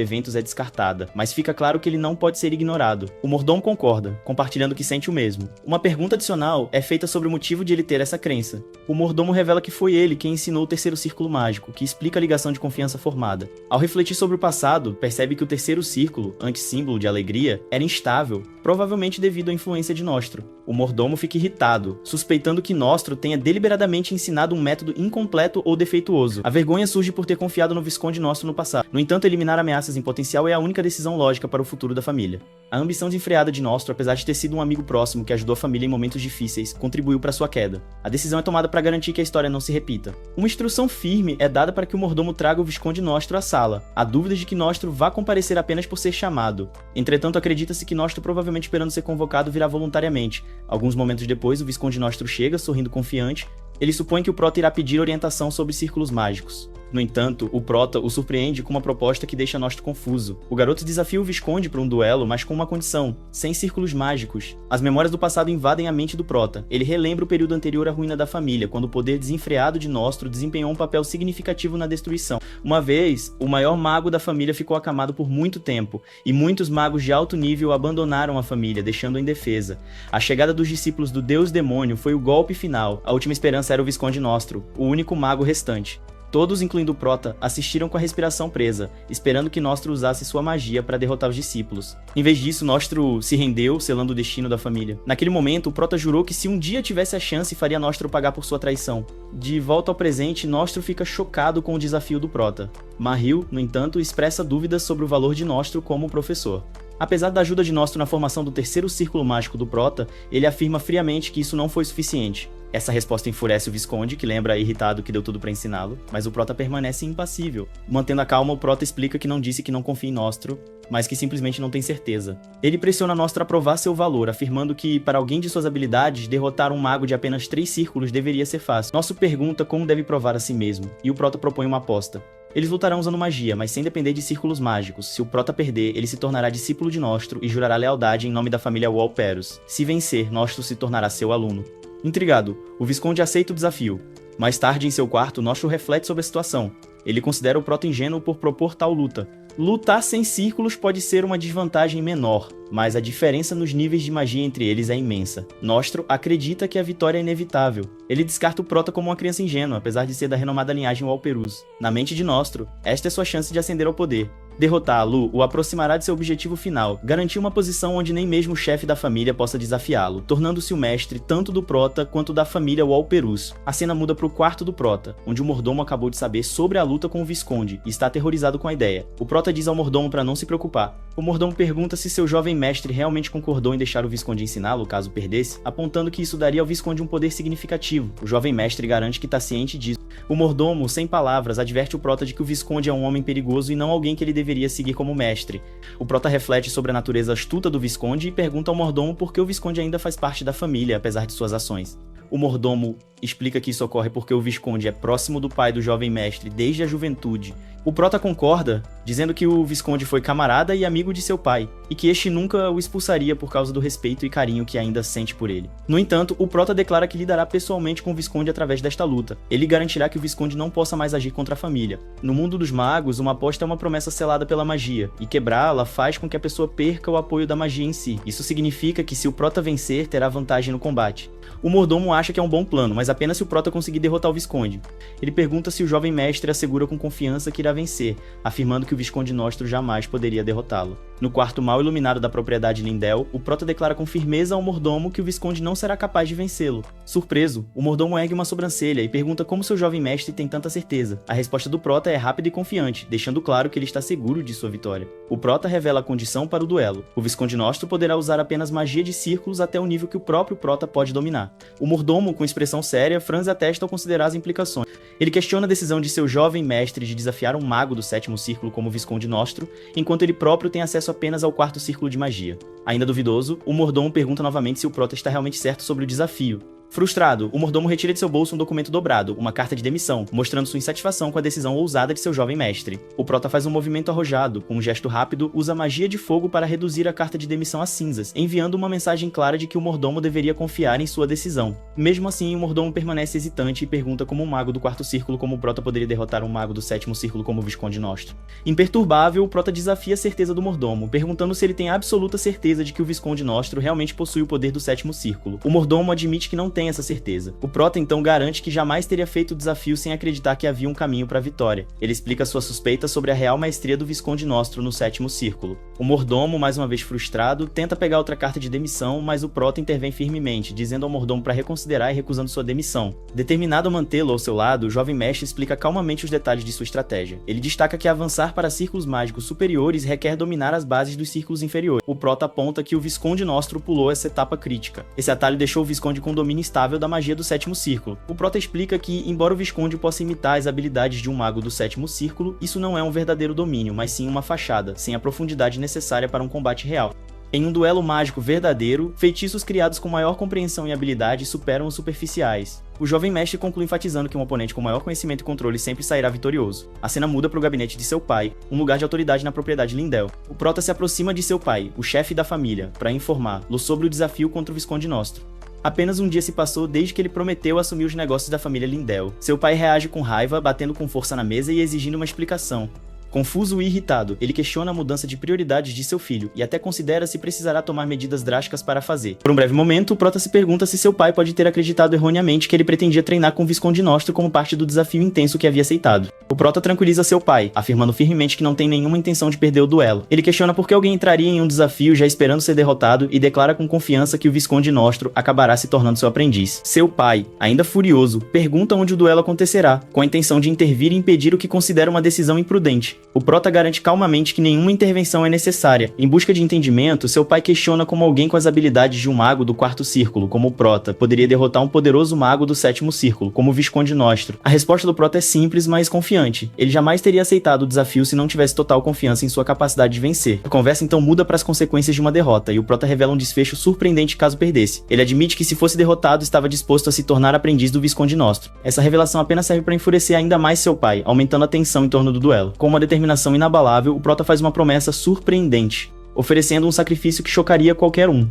eventos é descartada, mas fica claro que ele não pode ser ignorado. O mordomo concorda, compartilhando que sente o mesmo. Uma pergunta adicional é feita sobre o motivo de ele ter essa crença. O mordomo revela que foi ele quem ensinou o terceiro círculo mágico, que explica a ligação de confiança formada. Ao refletir sobre o passado, percebe que o terceiro círculo, antes símbolo de alegria, era instável, provavelmente devido à influência de Nostro. O mordomo fica irritado, suspeitando que Nostro tenha deliberadamente ensinado um método incompleto ou defeituoso. A vergonha surge por ter confiado no Visconde Nostro no passado. No entanto, eliminar ameaças em potencial é a única decisão lógica para o futuro da família. A ambição desenfreada de Nostro, apesar de ter sido um amigo próximo que ajudou a família em momentos difíceis, contribuiu para sua queda. A decisão é tomada para garantir que a história não se repita. Uma instrução firme é dada para que o mordomo traga o Visconde Nostro à sala. Há dúvidas de que Nostro vá comparecer apenas por ser chamado. Entretanto, acredita-se que Nostro, provavelmente esperando ser convocado, virá voluntariamente. Alguns momentos depois, o Visconde Nostro chega, sorrindo confiante. Ele supõe que o Prota irá pedir orientação sobre círculos mágicos. No entanto, o Prota o surpreende com uma proposta que deixa Nostro confuso. O garoto desafia o Visconde para um duelo, mas com uma condição: sem círculos mágicos. As memórias do passado invadem a mente do Prota. Ele relembra o período anterior à ruína da família, quando o poder desenfreado de Nostro desempenhou um papel significativo na destruição. Uma vez, o maior mago da família ficou acamado por muito tempo, e muitos magos de alto nível abandonaram a família, deixando-a indefesa. A chegada dos discípulos do Deus Demônio foi o golpe final. A última esperança era o Visconde Nostro, o único mago restante. Todos, incluindo o Prota, assistiram com a respiração presa, esperando que Nostro usasse sua magia para derrotar os discípulos. Em vez disso, Nostro se rendeu, selando o destino da família. Naquele momento, o Prota jurou que se um dia tivesse a chance, faria Nostro pagar por sua traição. De volta ao presente, Nostro fica chocado com o desafio do Prota. Maril, no entanto, expressa dúvidas sobre o valor de Nostro como professor. Apesar da ajuda de Nostro na formação do terceiro círculo mágico do Prota, ele afirma friamente que isso não foi suficiente. Essa resposta enfurece o Visconde, que lembra irritado que deu tudo para ensiná-lo, mas o Prota permanece impassível. Mantendo a calma, o Prota explica que não disse que não confia em Nostro, mas que simplesmente não tem certeza. Ele pressiona Nostro a provar seu valor, afirmando que, para alguém de suas habilidades, derrotar um mago de apenas 3 círculos deveria ser fácil. Nostro pergunta como deve provar a si mesmo, e o Prota propõe uma aposta. Eles lutarão usando magia, mas sem depender de círculos mágicos. Se o Prota perder, ele se tornará discípulo de Nostro e jurará lealdade em nome da família Walperus. Se vencer, Nostro se tornará seu aluno. Intrigado, o Visconde aceita o desafio. Mais tarde, em seu quarto, Nostro reflete sobre a situação. Ele considera o Prota ingênuo por propor tal luta. Lutar sem círculos pode ser uma desvantagem menor, mas a diferença nos níveis de magia entre eles é imensa. Nostro acredita que a vitória é inevitável. Ele descarta o Prota como uma criança ingênua, apesar de ser da renomada linhagem Walperus. Na mente de Nostro, esta é sua chance de ascender ao poder. Derrotá-lo o aproximará de seu objetivo final, garantir uma posição onde nem mesmo o chefe da família possa desafiá-lo, tornando-se o mestre tanto do Prota quanto da família Walperus. A cena muda para o quarto do Prota, onde o mordomo acabou de saber sobre a luta com o Visconde e está aterrorizado com a ideia. O Prota diz ao mordomo para não se preocupar. O mordomo pergunta se seu jovem mestre realmente concordou em deixar o Visconde ensiná-lo caso perdesse, apontando que isso daria ao Visconde um poder significativo. O jovem mestre garante que está ciente disso. O mordomo, sem palavras, adverte o Prota de que o Visconde é um homem perigoso e não alguém que ele deveria seguir como mestre. O Prota reflete sobre a natureza astuta do Visconde e pergunta ao mordomo por que o Visconde ainda faz parte da família, apesar de suas ações. O mordomo explica que isso ocorre porque o Visconde é próximo do pai do jovem mestre desde a juventude. O Prota concorda, dizendo que o Visconde foi camarada e amigo de seu pai, e que este nunca o expulsaria por causa do respeito e carinho que ainda sente por ele. No entanto, o Prota declara que lidará pessoalmente com o Visconde através desta luta. Ele garantirá que o Visconde não possa mais agir contra a família. No mundo dos magos, uma aposta é uma promessa selada pela magia, e quebrá-la faz com que a pessoa perca o apoio da magia em si. Isso significa que se o Prota vencer, terá vantagem no combate. O mordomo acha que é um bom plano, mas apenas se o prota conseguir derrotar o Visconde. Ele pergunta se o jovem mestre assegura com confiança que irá vencer, afirmando que o Visconde Nostro jamais poderia derrotá-lo. No quarto mal iluminado da propriedade Lindell, o prota declara com firmeza ao mordomo que o Visconde não será capaz de vencê-lo. Surpreso, o mordomo ergue uma sobrancelha e pergunta como seu jovem mestre tem tanta certeza. A resposta do prota é rápida e confiante, deixando claro que ele está seguro de sua vitória. O prota revela a condição para o duelo. O Visconde Nostro poderá usar apenas magia de círculos até o nível que o próprio prota pode dominar. O mordomo, com expressão séria, franze a testa ao considerar as implicações. Ele questiona a decisão de seu jovem mestre de desafiar um mago do sétimo círculo como o Visconde Nostro, enquanto ele próprio tem acesso apenas ao quarto círculo de magia. Ainda duvidoso, o mordomo pergunta novamente se o prota está realmente certo sobre o desafio. Frustrado, o mordomo retira de seu bolso um documento dobrado, uma carta de demissão, mostrando sua insatisfação com a decisão ousada de seu jovem mestre. O prota faz um movimento arrojado, com um gesto rápido, usa magia de fogo para reduzir a carta de demissão a cinzas, enviando uma mensagem clara de que o mordomo deveria confiar em sua decisão. Mesmo assim, o mordomo permanece hesitante e pergunta como um mago do quarto círculo como o prota poderia derrotar um mago do sétimo círculo como o Visconde Nostro. Imperturbável, o prota desafia a certeza do mordomo, perguntando se ele tem absoluta certeza de que o Visconde Nostro realmente possui o poder do sétimo círculo. O mordomo admite que não tem essa certeza. O prota então garante que jamais teria feito o desafio sem acreditar que havia um caminho para a vitória. Ele explica sua suspeita sobre a real maestria do Visconde Nostro no sétimo círculo. O mordomo, mais uma vez frustrado, tenta pegar outra carta de demissão, mas o prota intervém firmemente, dizendo ao mordomo para reconsiderar e recusando sua demissão. Determinado a mantê-lo ao seu lado, o jovem mestre explica calmamente os detalhes de sua estratégia. Ele destaca que avançar para círculos mágicos superiores requer dominar as bases dos círculos inferiores. O prota aponta que o Visconde Nostro pulou essa etapa crítica. Esse atalho deixou o Visconde com domínio estável da magia do sétimo círculo. O prota explica que, embora o Visconde possa imitar as habilidades de um mago do sétimo círculo, isso não é um verdadeiro domínio, mas sim uma fachada, sem a profundidade necessária para um combate real. Em um duelo mágico verdadeiro, feitiços criados com maior compreensão e habilidade superam os superficiais. O jovem mestre conclui enfatizando que um oponente com maior conhecimento e controle sempre sairá vitorioso. A cena muda para o gabinete de seu pai, um lugar de autoridade na propriedade Lindell. O prota se aproxima de seu pai, o chefe da família, para informá-lo sobre o desafio contra o Visconde Nostro. Apenas um dia se passou desde que ele prometeu assumir os negócios da família Lindell. Seu pai reage com raiva, batendo com força na mesa e exigindo uma explicação. Confuso e irritado, ele questiona a mudança de prioridades de seu filho e até considera se precisará tomar medidas drásticas para fazer. Por um breve momento, o prota se pergunta se seu pai pode ter acreditado erroneamente que ele pretendia treinar com o Visconde Nostro como parte do desafio intenso que havia aceitado. O prota tranquiliza seu pai, afirmando firmemente que não tem nenhuma intenção de perder o duelo. Ele questiona por que alguém entraria em um desafio já esperando ser derrotado e declara com confiança que o Visconde Nostro acabará se tornando seu aprendiz. Seu pai, ainda furioso, pergunta onde o duelo acontecerá, com a intenção de intervir e impedir o que considera uma decisão imprudente. O prota garante calmamente que nenhuma intervenção é necessária. Em busca de entendimento, seu pai questiona como alguém com as habilidades de um mago do quarto círculo, como o prota, poderia derrotar um poderoso mago do sétimo círculo, como o Visconde Nostro. A resposta do prota é simples, mas confiante. Ele jamais teria aceitado o desafio se não tivesse total confiança em sua capacidade de vencer. A conversa então muda para as consequências de uma derrota, e o prota revela um desfecho surpreendente caso perdesse. Ele admite que se fosse derrotado, estava disposto a se tornar aprendiz do Visconde Nostro. Essa revelação apenas serve para enfurecer ainda mais seu pai, aumentando a tensão em torno do duelo. Com uma determinação inabalável, o prota faz uma promessa surpreendente, oferecendo um sacrifício que chocaria qualquer um.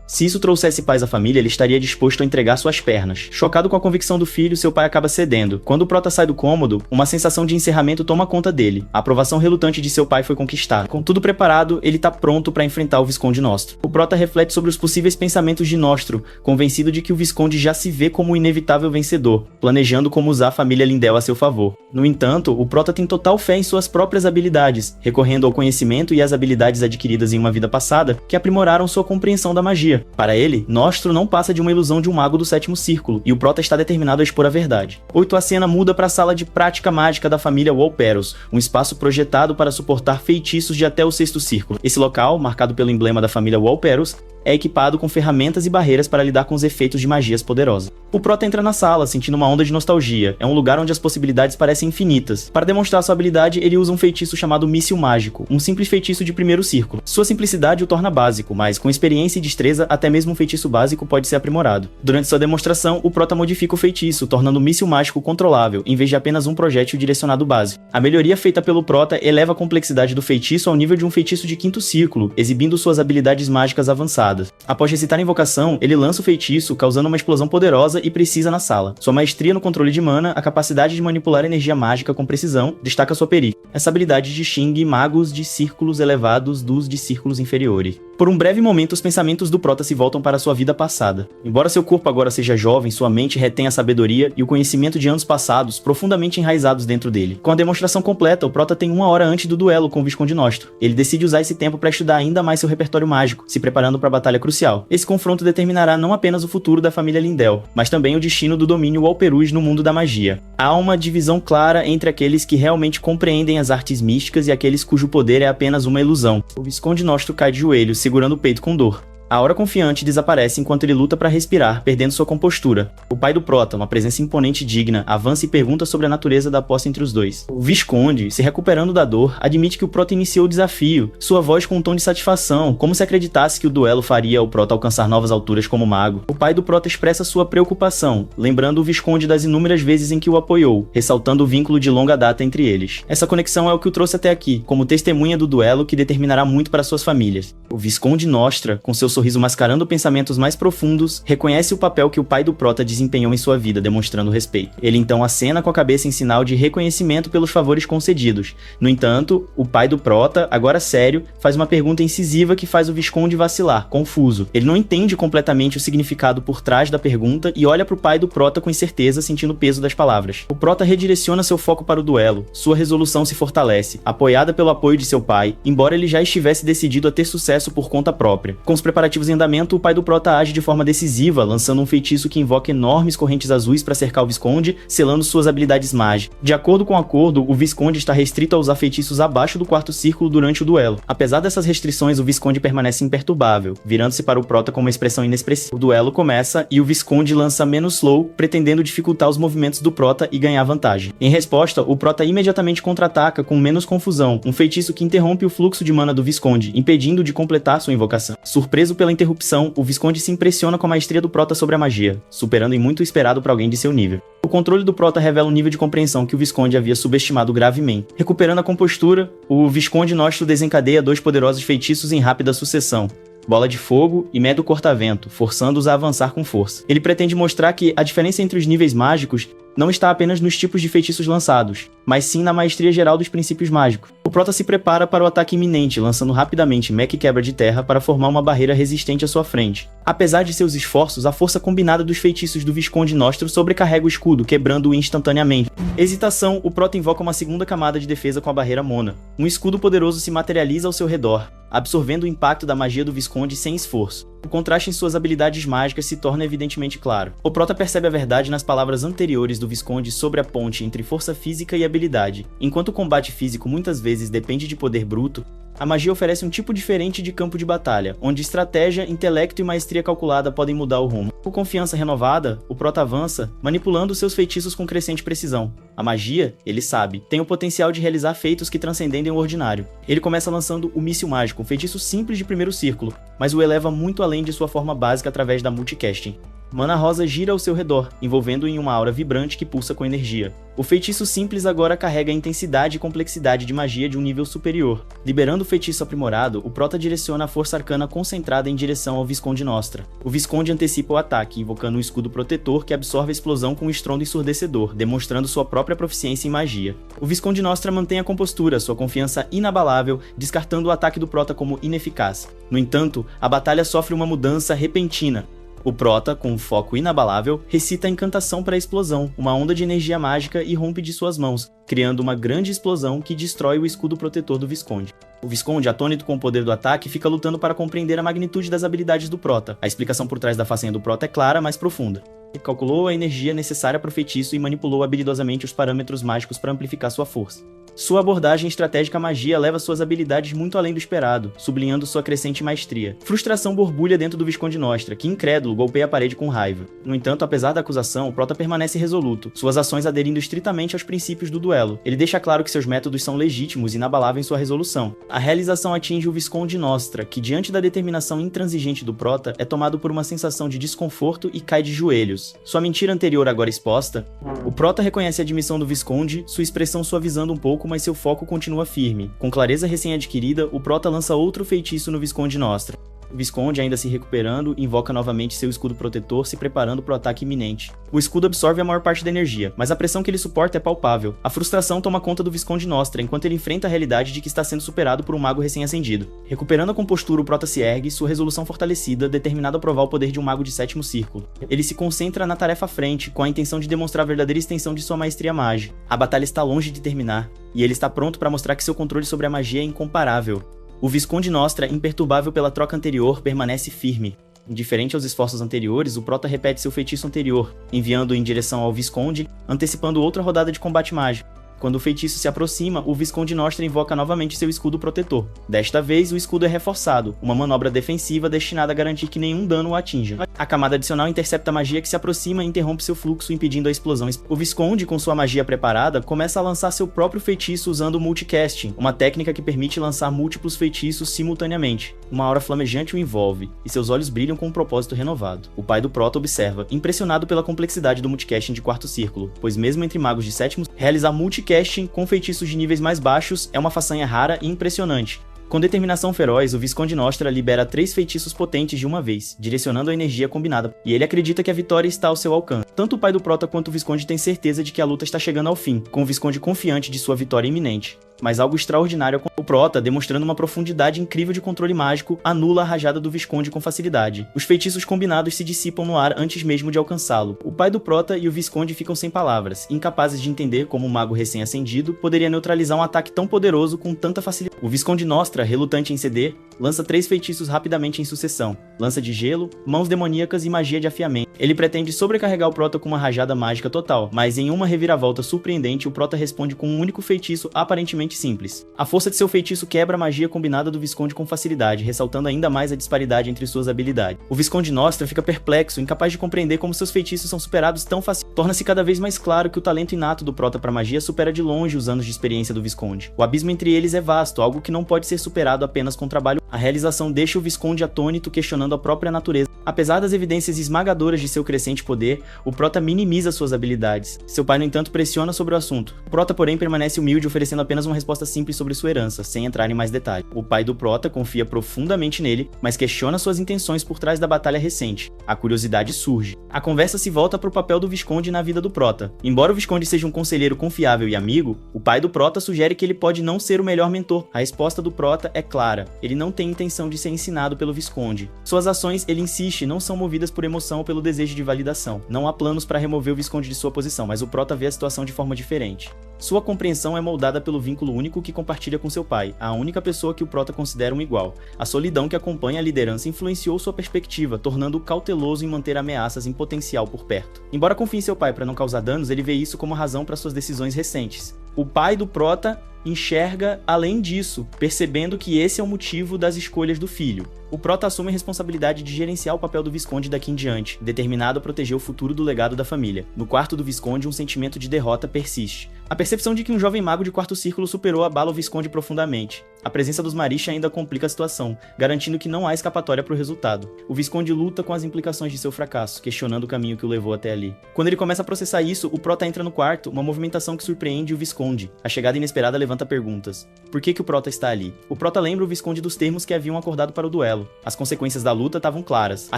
Se isso trouxesse paz à família, ele estaria disposto a entregar suas pernas. Chocado com a convicção do filho, seu pai acaba cedendo. Quando o prota sai do cômodo, uma sensação de encerramento toma conta dele. A aprovação relutante de seu pai foi conquistada. Com tudo preparado, ele está pronto para enfrentar o Visconde Nostro. O prota reflete sobre os possíveis pensamentos de Nostro, convencido de que o Visconde já se vê como o inevitável vencedor, planejando como usar a família Lindell a seu favor. No entanto, o prota tem total fé em suas próprias habilidades, recorrendo ao conhecimento e às habilidades adquiridas em uma vida passada, que aprimoraram sua compreensão da magia. Para ele, Nostro não passa de uma ilusão de um mago do sétimo círculo, e o prota está determinado a expor a verdade. A cena muda para a sala de prática mágica da família Walperos, um espaço projetado para suportar feitiços de até o sexto círculo. Esse local, marcado pelo emblema da família Walperos, é equipado com ferramentas e barreiras para lidar com os efeitos de magias poderosas. O prota entra na sala, sentindo uma onda de nostalgia. É um lugar onde as possibilidades parecem infinitas. Para demonstrar sua habilidade, ele usa um feitiço chamado Míssil Mágico, um simples feitiço de primeiro círculo. Sua simplicidade o torna básico, mas com experiência e destreza, até mesmo um feitiço básico pode ser aprimorado. Durante sua demonstração, o prota modifica o feitiço, tornando o míssil mágico controlável, em vez de apenas um projétil direcionado básico. A melhoria feita pelo prota eleva a complexidade do feitiço ao nível de um feitiço de quinto círculo, exibindo suas habilidades mágicas avançadas. Após recitar a invocação, ele lança o feitiço, causando uma explosão poderosa e precisa na sala. Sua maestria no controle de mana, a capacidade de manipular energia mágica com precisão, destaca sua perícia. Essa habilidade distingue magos de círculos elevados dos de círculos inferiores. Por um breve momento, os pensamentos do Prota se voltam para sua vida passada. Embora seu corpo agora seja jovem, sua mente retém a sabedoria e o conhecimento de anos passados profundamente enraizados dentro dele. Com a demonstração completa, o Prota tem 1 hora antes do duelo com o Visconde Nostro. Ele decide usar esse tempo para estudar ainda mais seu repertório mágico, se preparando para a batalha crucial. Esse confronto determinará não apenas o futuro da família Lindell, mas também o destino do domínio Walperus no mundo da magia. Há uma divisão clara entre aqueles que realmente compreendem as artes místicas e aqueles cujo poder é apenas uma ilusão. O Visconde Nostro cai de joelhos, segurando o peito com dor. A aura confiante desaparece enquanto ele luta para respirar, perdendo sua compostura. O pai do Prota, uma presença imponente e digna, avança e pergunta sobre a natureza da aposta entre os dois. O Visconde, se recuperando da dor, admite que o Prota iniciou o desafio, sua voz com um tom de satisfação, como se acreditasse que o duelo faria o Prota alcançar novas alturas como mago. O pai do Prota expressa sua preocupação, lembrando o Visconde das inúmeras vezes em que o apoiou, ressaltando o vínculo de longa data entre eles. Essa conexão é o que o trouxe até aqui, como testemunha do duelo que determinará muito para suas famílias. O Visconde Nostra, com seu sorriso mascarando pensamentos mais profundos, reconhece o papel que o pai do Prota desempenhou em sua vida, demonstrando respeito. Ele então acena com a cabeça em sinal de reconhecimento pelos favores concedidos. No entanto, o pai do Prota, agora sério, faz uma pergunta incisiva que faz o Visconde vacilar, confuso. Ele não entende completamente o significado por trás da pergunta e olha para o pai do Prota com incerteza, sentindo o peso das palavras. O Prota redireciona seu foco para o duelo. Sua resolução se fortalece, apoiada pelo apoio de seu pai, embora ele já estivesse decidido a ter sucesso por conta própria. Com os preparativos em andamento, o pai do Prota age de forma decisiva, lançando um feitiço que invoca enormes correntes azuis para cercar o Visconde, selando suas habilidades mágicas. De acordo com o acordo, o Visconde está restrito a usar feitiços abaixo do quarto círculo durante o duelo. Apesar dessas restrições, o Visconde permanece imperturbável, virando-se para o Prota com uma expressão inexpressiva. O duelo começa e o Visconde lança menos slow, pretendendo dificultar os movimentos do Prota e ganhar vantagem. Em resposta, o Prota imediatamente contra-ataca com menos confusão, um feitiço que interrompe o fluxo de mana do Visconde, impedindo de completar sua invocação. Surpreso pela interrupção, o Visconde se impressiona com a maestria do Prota sobre a magia, superando em muito o esperado para alguém de seu nível. O controle do Prota revela um nível de compreensão que o Visconde havia subestimado gravemente. Recuperando a compostura, o Visconde Nostro desencadeia 2 poderosos feitiços em rápida sucessão: Bola de Fogo e Medo Corta-Vento, forçando-os a avançar com força. Ele pretende mostrar que a diferença entre os níveis mágicos não está apenas nos tipos de feitiços lançados, mas sim na maestria geral dos princípios mágicos. O Prota se prepara para o ataque iminente, lançando rapidamente Mech Quebra de Terra para formar uma barreira resistente à sua frente. Apesar de seus esforços, a força combinada dos feitiços do Visconde Nostro sobrecarrega o escudo, quebrando-o instantaneamente. Hesitação, o Prota invoca uma segunda camada de defesa com a barreira Mona. Um escudo poderoso se materializa ao seu redor, absorvendo o impacto da magia do Visconde sem esforço. O contraste em suas habilidades mágicas se torna evidentemente claro. O Prota percebe a verdade nas palavras anteriores do Visconde sobre a ponte entre força física e habilidade. Enquanto o combate físico muitas vezes depende de poder bruto, a magia oferece um tipo diferente de campo de batalha, onde estratégia, intelecto e maestria calculada podem mudar o rumo. Com confiança renovada, o Prota avança, manipulando seus feitiços com crescente precisão. A magia, ele sabe, tem o potencial de realizar feitos que transcendem o ordinário. Ele começa lançando o Míssil Mágico, um feitiço simples de primeiro círculo, mas o eleva muito além de sua forma básica através da multicasting. Mana rosa gira ao seu redor, envolvendo-o em uma aura vibrante que pulsa com energia. O feitiço simples agora carrega a intensidade e complexidade de magia de um nível superior. Liberando o feitiço aprimorado, o Prota direciona a força arcana concentrada em direção ao Visconde Nostra. O Visconde antecipa o ataque, invocando um escudo protetor que absorve a explosão com um estrondo ensurdecedor, demonstrando sua própria proficiência em magia. O Visconde Nostra mantém a compostura, sua confiança inabalável, descartando o ataque do Prota como ineficaz. No entanto, a batalha sofre uma mudança repentina. O Prota, com um foco inabalável, recita a encantação para a explosão, uma onda de energia mágica irrompe de suas mãos, criando uma grande explosão que destrói o escudo protetor do Visconde. O Visconde, atônito com o poder do ataque, fica lutando para compreender a magnitude das habilidades do Prota. A explicação por trás da façanha do Prota é clara, mas profunda. Ele calculou a energia necessária para o feitiço e manipulou habilidosamente os parâmetros mágicos para amplificar sua força. Sua abordagem estratégica à magia leva suas habilidades muito além do esperado, sublinhando sua crescente maestria. Frustração borbulha dentro do Visconde Nostra, que, incrédulo, golpeia a parede com raiva. No entanto, apesar da acusação, o Prota permanece resoluto, suas ações aderindo estritamente aos princípios do duelo. Ele deixa claro que seus métodos são legítimos e inabaláveis em sua resolução. A realização atinge o Visconde Nostra, que, diante da determinação intransigente do Prota, é tomado por uma sensação de desconforto e cai de joelhos. Sua mentira anterior agora exposta, o Prota reconhece a admissão do Visconde, sua expressão suavizando um pouco, mas seu foco continua firme. Com clareza recém-adquirida, o Prota lança outro feitiço no Visconde Nostra. O Visconde, ainda se recuperando, invoca novamente seu escudo protetor, se preparando para o ataque iminente. O escudo absorve a maior parte da energia, mas a pressão que ele suporta é palpável. A frustração toma conta do Visconde Nostra, enquanto ele enfrenta a realidade de que está sendo superado por um mago recém-ascendido. Recuperando a compostura, o Prota se ergue, sua resolução fortalecida, determinado a provar o poder de um mago de 7º círculo. Ele se concentra na tarefa à frente, com a intenção de demonstrar a verdadeira extensão de sua maestria mágica. A batalha está longe de terminar, e ele está pronto para mostrar que seu controle sobre a magia é incomparável. O Visconde Nostra, imperturbável pela troca anterior, permanece firme. Indiferente aos esforços anteriores, o Prota repete seu feitiço anterior, enviando-o em direção ao Visconde, antecipando outra rodada de combate mágico. Quando o feitiço se aproxima, o Visconde Nostra invoca novamente seu escudo protetor. Desta vez, o escudo é reforçado, uma manobra defensiva destinada a garantir que nenhum dano o atinja. A camada adicional intercepta a magia que se aproxima e interrompe seu fluxo, impedindo a explosão. O Visconde, com sua magia preparada, começa a lançar seu próprio feitiço usando o multicasting, uma técnica que permite lançar múltiplos feitiços simultaneamente. Uma aura flamejante o envolve, e seus olhos brilham com um propósito renovado. O pai do Prota observa, impressionado pela complexidade do multicasting de 4º círculo, pois mesmo entre magos de 7º, realizar multicasting com feitiços de níveis mais baixos é uma façanha rara e impressionante. Com determinação feroz, o Visconde Nostra libera 3 feitiços potentes de uma vez, direcionando a energia combinada, e ele acredita que a vitória está ao seu alcance. Tanto o pai do Prota quanto o Visconde têm certeza de que a luta está chegando ao fim, com o Visconde confiante de sua vitória iminente. Mas algo extraordinário com o Prota, demonstrando uma profundidade incrível de controle mágico, anula a rajada do Visconde com facilidade. Os feitiços combinados se dissipam no ar antes mesmo de alcançá-lo. O pai do Prota e o Visconde ficam sem palavras, incapazes de entender como um mago recém-ascendido poderia neutralizar um ataque tão poderoso com tanta facilidade. O Visconde Nostra, relutante em ceder, lança 3 feitiços rapidamente em sucessão: lança de gelo, mãos demoníacas e magia de afiamento. Ele pretende sobrecarregar o Prota com uma rajada mágica total, mas em uma reviravolta surpreendente, o Prota responde com um único feitiço aparentemente simples. A força de seu feitiço quebra a magia combinada do Visconde com facilidade, ressaltando ainda mais a disparidade entre suas habilidades. O Visconde Nostra fica perplexo, incapaz de compreender como seus feitiços são superados tão facilmente. Torna-se cada vez mais claro que o talento inato do Prota para magia supera de longe os anos de experiência do Visconde. O abismo entre eles é vasto, algo que não pode ser superado apenas com trabalho. A realização deixa o Visconde atônito, questionando a própria natureza. Apesar das evidências esmagadoras de seu crescente poder, o Prota minimiza suas habilidades. Seu pai, no entanto, pressiona sobre o assunto. O Prota, porém, permanece humilde, oferecendo apenas uma resposta simples sobre sua herança, sem entrar em mais detalhes. O pai do Prota confia profundamente nele, mas questiona suas intenções por trás da batalha recente. A curiosidade surge. A conversa se volta para o papel do Visconde na vida do Prota. Embora o Visconde seja um conselheiro confiável e amigo, o pai do Prota sugere que ele pode não ser o melhor mentor. A resposta do Prota é clara: ele não tem intenção de ser ensinado pelo Visconde. Suas ações, ele insiste, não são movidas por emoção ou pelo desejo de validação. Não há planos para remover o Visconde de sua posição, mas o Prota vê a situação de forma diferente. Sua compreensão é moldada pelo vínculo único que compartilha com seu pai, a única pessoa que o Prota considera um igual. A solidão que acompanha a liderança influenciou sua perspectiva, tornando-o cauteloso em manter ameaças em potencial por perto. Embora confie em seu pai para não causar danos, ele vê isso como razão para suas decisões recentes. O pai do Prota enxerga além disso, percebendo que esse é o motivo das escolhas do filho. O Prota assume a responsabilidade de gerenciar o papel do Visconde daqui em diante, determinado a proteger o futuro do legado da família. No quarto do Visconde, um sentimento de derrota persiste. A percepção de que um jovem mago de 4º círculo superou abala o Visconde profundamente. A presença dos Maricha ainda complica a situação, garantindo que não há escapatória para o resultado. O Visconde luta com as implicações de seu fracasso, questionando o caminho que o levou até ali. Quando ele começa a processar isso, o Prota entra no quarto, uma movimentação que surpreende o Visconde. A chegada inesperada levanta perguntas. Por que o Prota está ali? O Prota lembra o Visconde dos termos que haviam acordado para o duelo. As consequências da luta estavam claras. A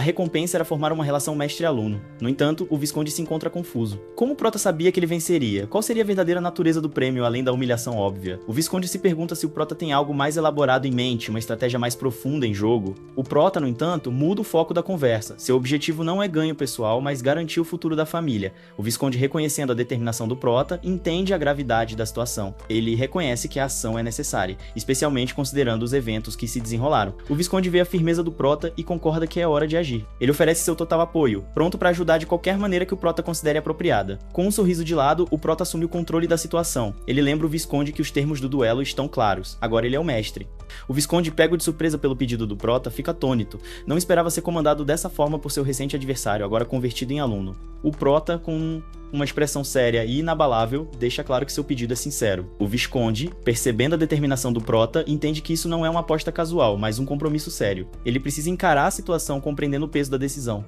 recompensa era formar uma relação mestre-aluno. No entanto, o Visconde se encontra confuso. Como o Prota sabia que ele venceria? Qual seria a verdadeira natureza do prêmio, além da humilhação óbvia? O Visconde se pergunta se o Prota tem algo mais elaborado em mente, uma estratégia mais profunda em jogo. O Prota, no entanto, muda o foco da conversa. Seu objetivo não é ganho pessoal, mas garantir o futuro da família. O Visconde, reconhecendo a determinação do Prota, entende a gravidade da situação. Ele reconhece que a ação é necessária, especialmente considerando os eventos que se desenrolaram. O Visconde vê a firmeza do Prota e concorda que é hora de agir. Ele oferece seu total apoio, pronto para ajudar de qualquer maneira que o Prota considere apropriada. Com um sorriso de lado, o Prota assume o controle da situação. Ele lembra o Visconde que os termos do duelo estão claros. Agora ele é o mestre. O Visconde, pego de surpresa pelo pedido do Prota, fica atônito. Não esperava ser comandado dessa forma por seu recente adversário, agora convertido em aluno. O Prota, com uma expressão séria e inabalável, deixa claro que seu pedido é sincero. O Visconde, percebendo a determinação do Prota, entende que isso não é uma aposta casual, mas um compromisso sério. Ele precisa encarar a situação compreendendo o peso da decisão.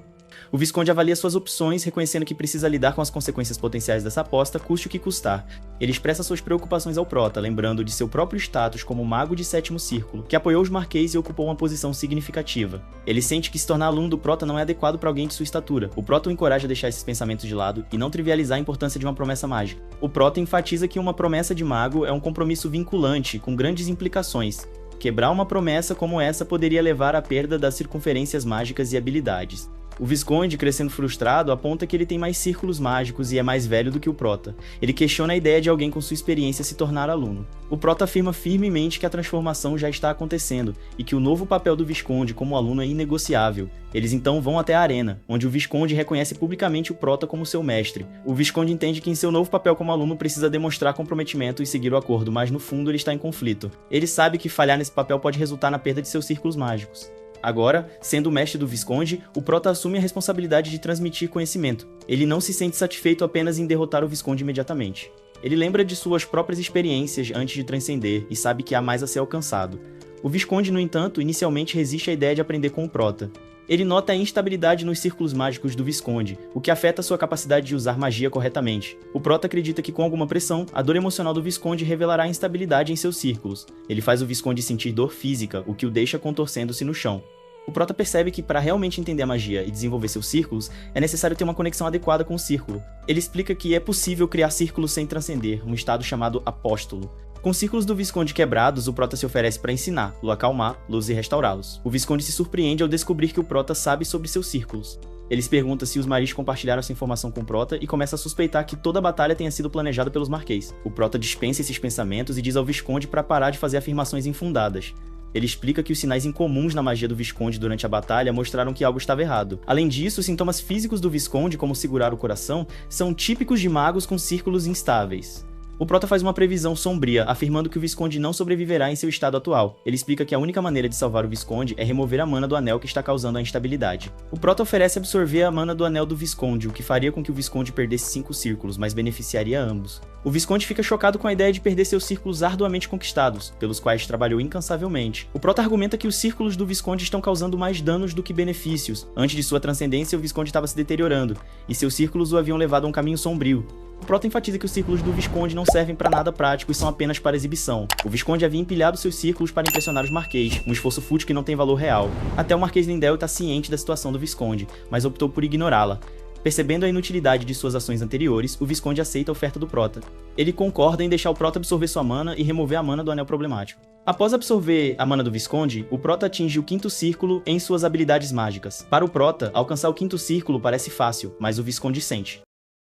O Visconde avalia suas opções, reconhecendo que precisa lidar com as consequências potenciais dessa aposta, custe o que custar. Ele expressa suas preocupações ao Prota, lembrando de seu próprio status como mago de sétimo círculo, que apoiou os Marquês e ocupou uma posição significativa. Ele sente que se tornar aluno do Prota não é adequado para alguém de sua estatura. O Prota o encoraja a deixar esses pensamentos de lado e não trivializar a importância de uma promessa mágica. O Prota enfatiza que uma promessa de mago é um compromisso vinculante, com grandes implicações. Quebrar uma promessa como essa poderia levar à perda das circunferências mágicas e habilidades. O Visconde, crescendo frustrado, aponta que ele tem mais círculos mágicos e é mais velho do que o Prota. Ele questiona a ideia de alguém com sua experiência se tornar aluno. O Prota afirma firmemente que a transformação já está acontecendo e que o novo papel do Visconde como aluno é inegociável. Eles então vão até a arena, onde o Visconde reconhece publicamente o Prota como seu mestre. O Visconde entende que em seu novo papel como aluno precisa demonstrar comprometimento e seguir o acordo, mas no fundo ele está em conflito. Ele sabe que falhar nesse papel pode resultar na perda de seus círculos mágicos. Agora, sendo o mestre do Visconde, o Prota assume a responsabilidade de transmitir conhecimento. Ele não se sente satisfeito apenas em derrotar o Visconde imediatamente. Ele lembra de suas próprias experiências antes de transcender e sabe que há mais a ser alcançado. O Visconde, no entanto, inicialmente resiste à ideia de aprender com o Prota. Ele nota a instabilidade nos círculos mágicos do Visconde, o que afeta sua capacidade de usar magia corretamente. O Prota acredita que com alguma pressão, a dor emocional do Visconde revelará instabilidade em seus círculos. Ele faz o Visconde sentir dor física, o que o deixa contorcendo-se no chão. O Prota percebe que para realmente entender a magia e desenvolver seus círculos, é necessário ter uma conexão adequada com o círculo. Ele explica que é possível criar círculos sem transcender, um estado chamado apóstolo. Com os círculos do Visconde quebrados, o Prota se oferece para ensiná-lo, acalmá-los e restaurá-los. O Visconde se surpreende ao descobrir que o Prota sabe sobre seus círculos. Ele se pergunta se os Maris compartilharam essa informação com o Prota e começa a suspeitar que toda a batalha tenha sido planejada pelos Marquês. O Prota dispensa esses pensamentos e diz ao Visconde para parar de fazer afirmações infundadas. Ele explica que os sinais incomuns na magia do Visconde durante a batalha mostraram que algo estava errado. Além disso, os sintomas físicos do Visconde, como segurar o coração, são típicos de magos com círculos instáveis. O Prota faz uma previsão sombria, afirmando que o Visconde não sobreviverá em seu estado atual. Ele explica que a única maneira de salvar o Visconde é remover a mana do anel que está causando a instabilidade. O Prota oferece absorver a mana do anel do Visconde, o que faria com que o Visconde perdesse 5 círculos, mas beneficiaria ambos. O Visconde fica chocado com a ideia de perder seus círculos arduamente conquistados, pelos quais trabalhou incansavelmente. O Prota argumenta que os círculos do Visconde estão causando mais danos do que benefícios. Antes de sua transcendência, o Visconde estava se deteriorando, e seus círculos o haviam levado a um caminho sombrio. O Prota enfatiza que os círculos do Visconde não servem para nada prático e são apenas para exibição. O Visconde havia empilhado seus círculos para impressionar os Marquês, um esforço fútil que não tem valor real. Até o Marquês Lindell está ciente da situação do Visconde, mas optou por ignorá-la. Percebendo a inutilidade de suas ações anteriores, o Visconde aceita a oferta do Prota. Ele concorda em deixar o Prota absorver sua mana e remover a mana do anel problemático. Após absorver a mana do Visconde, o Prota atinge o 5º círculo em suas habilidades mágicas. Para o Prota, alcançar o 5º círculo parece fácil, mas o Visconde sente.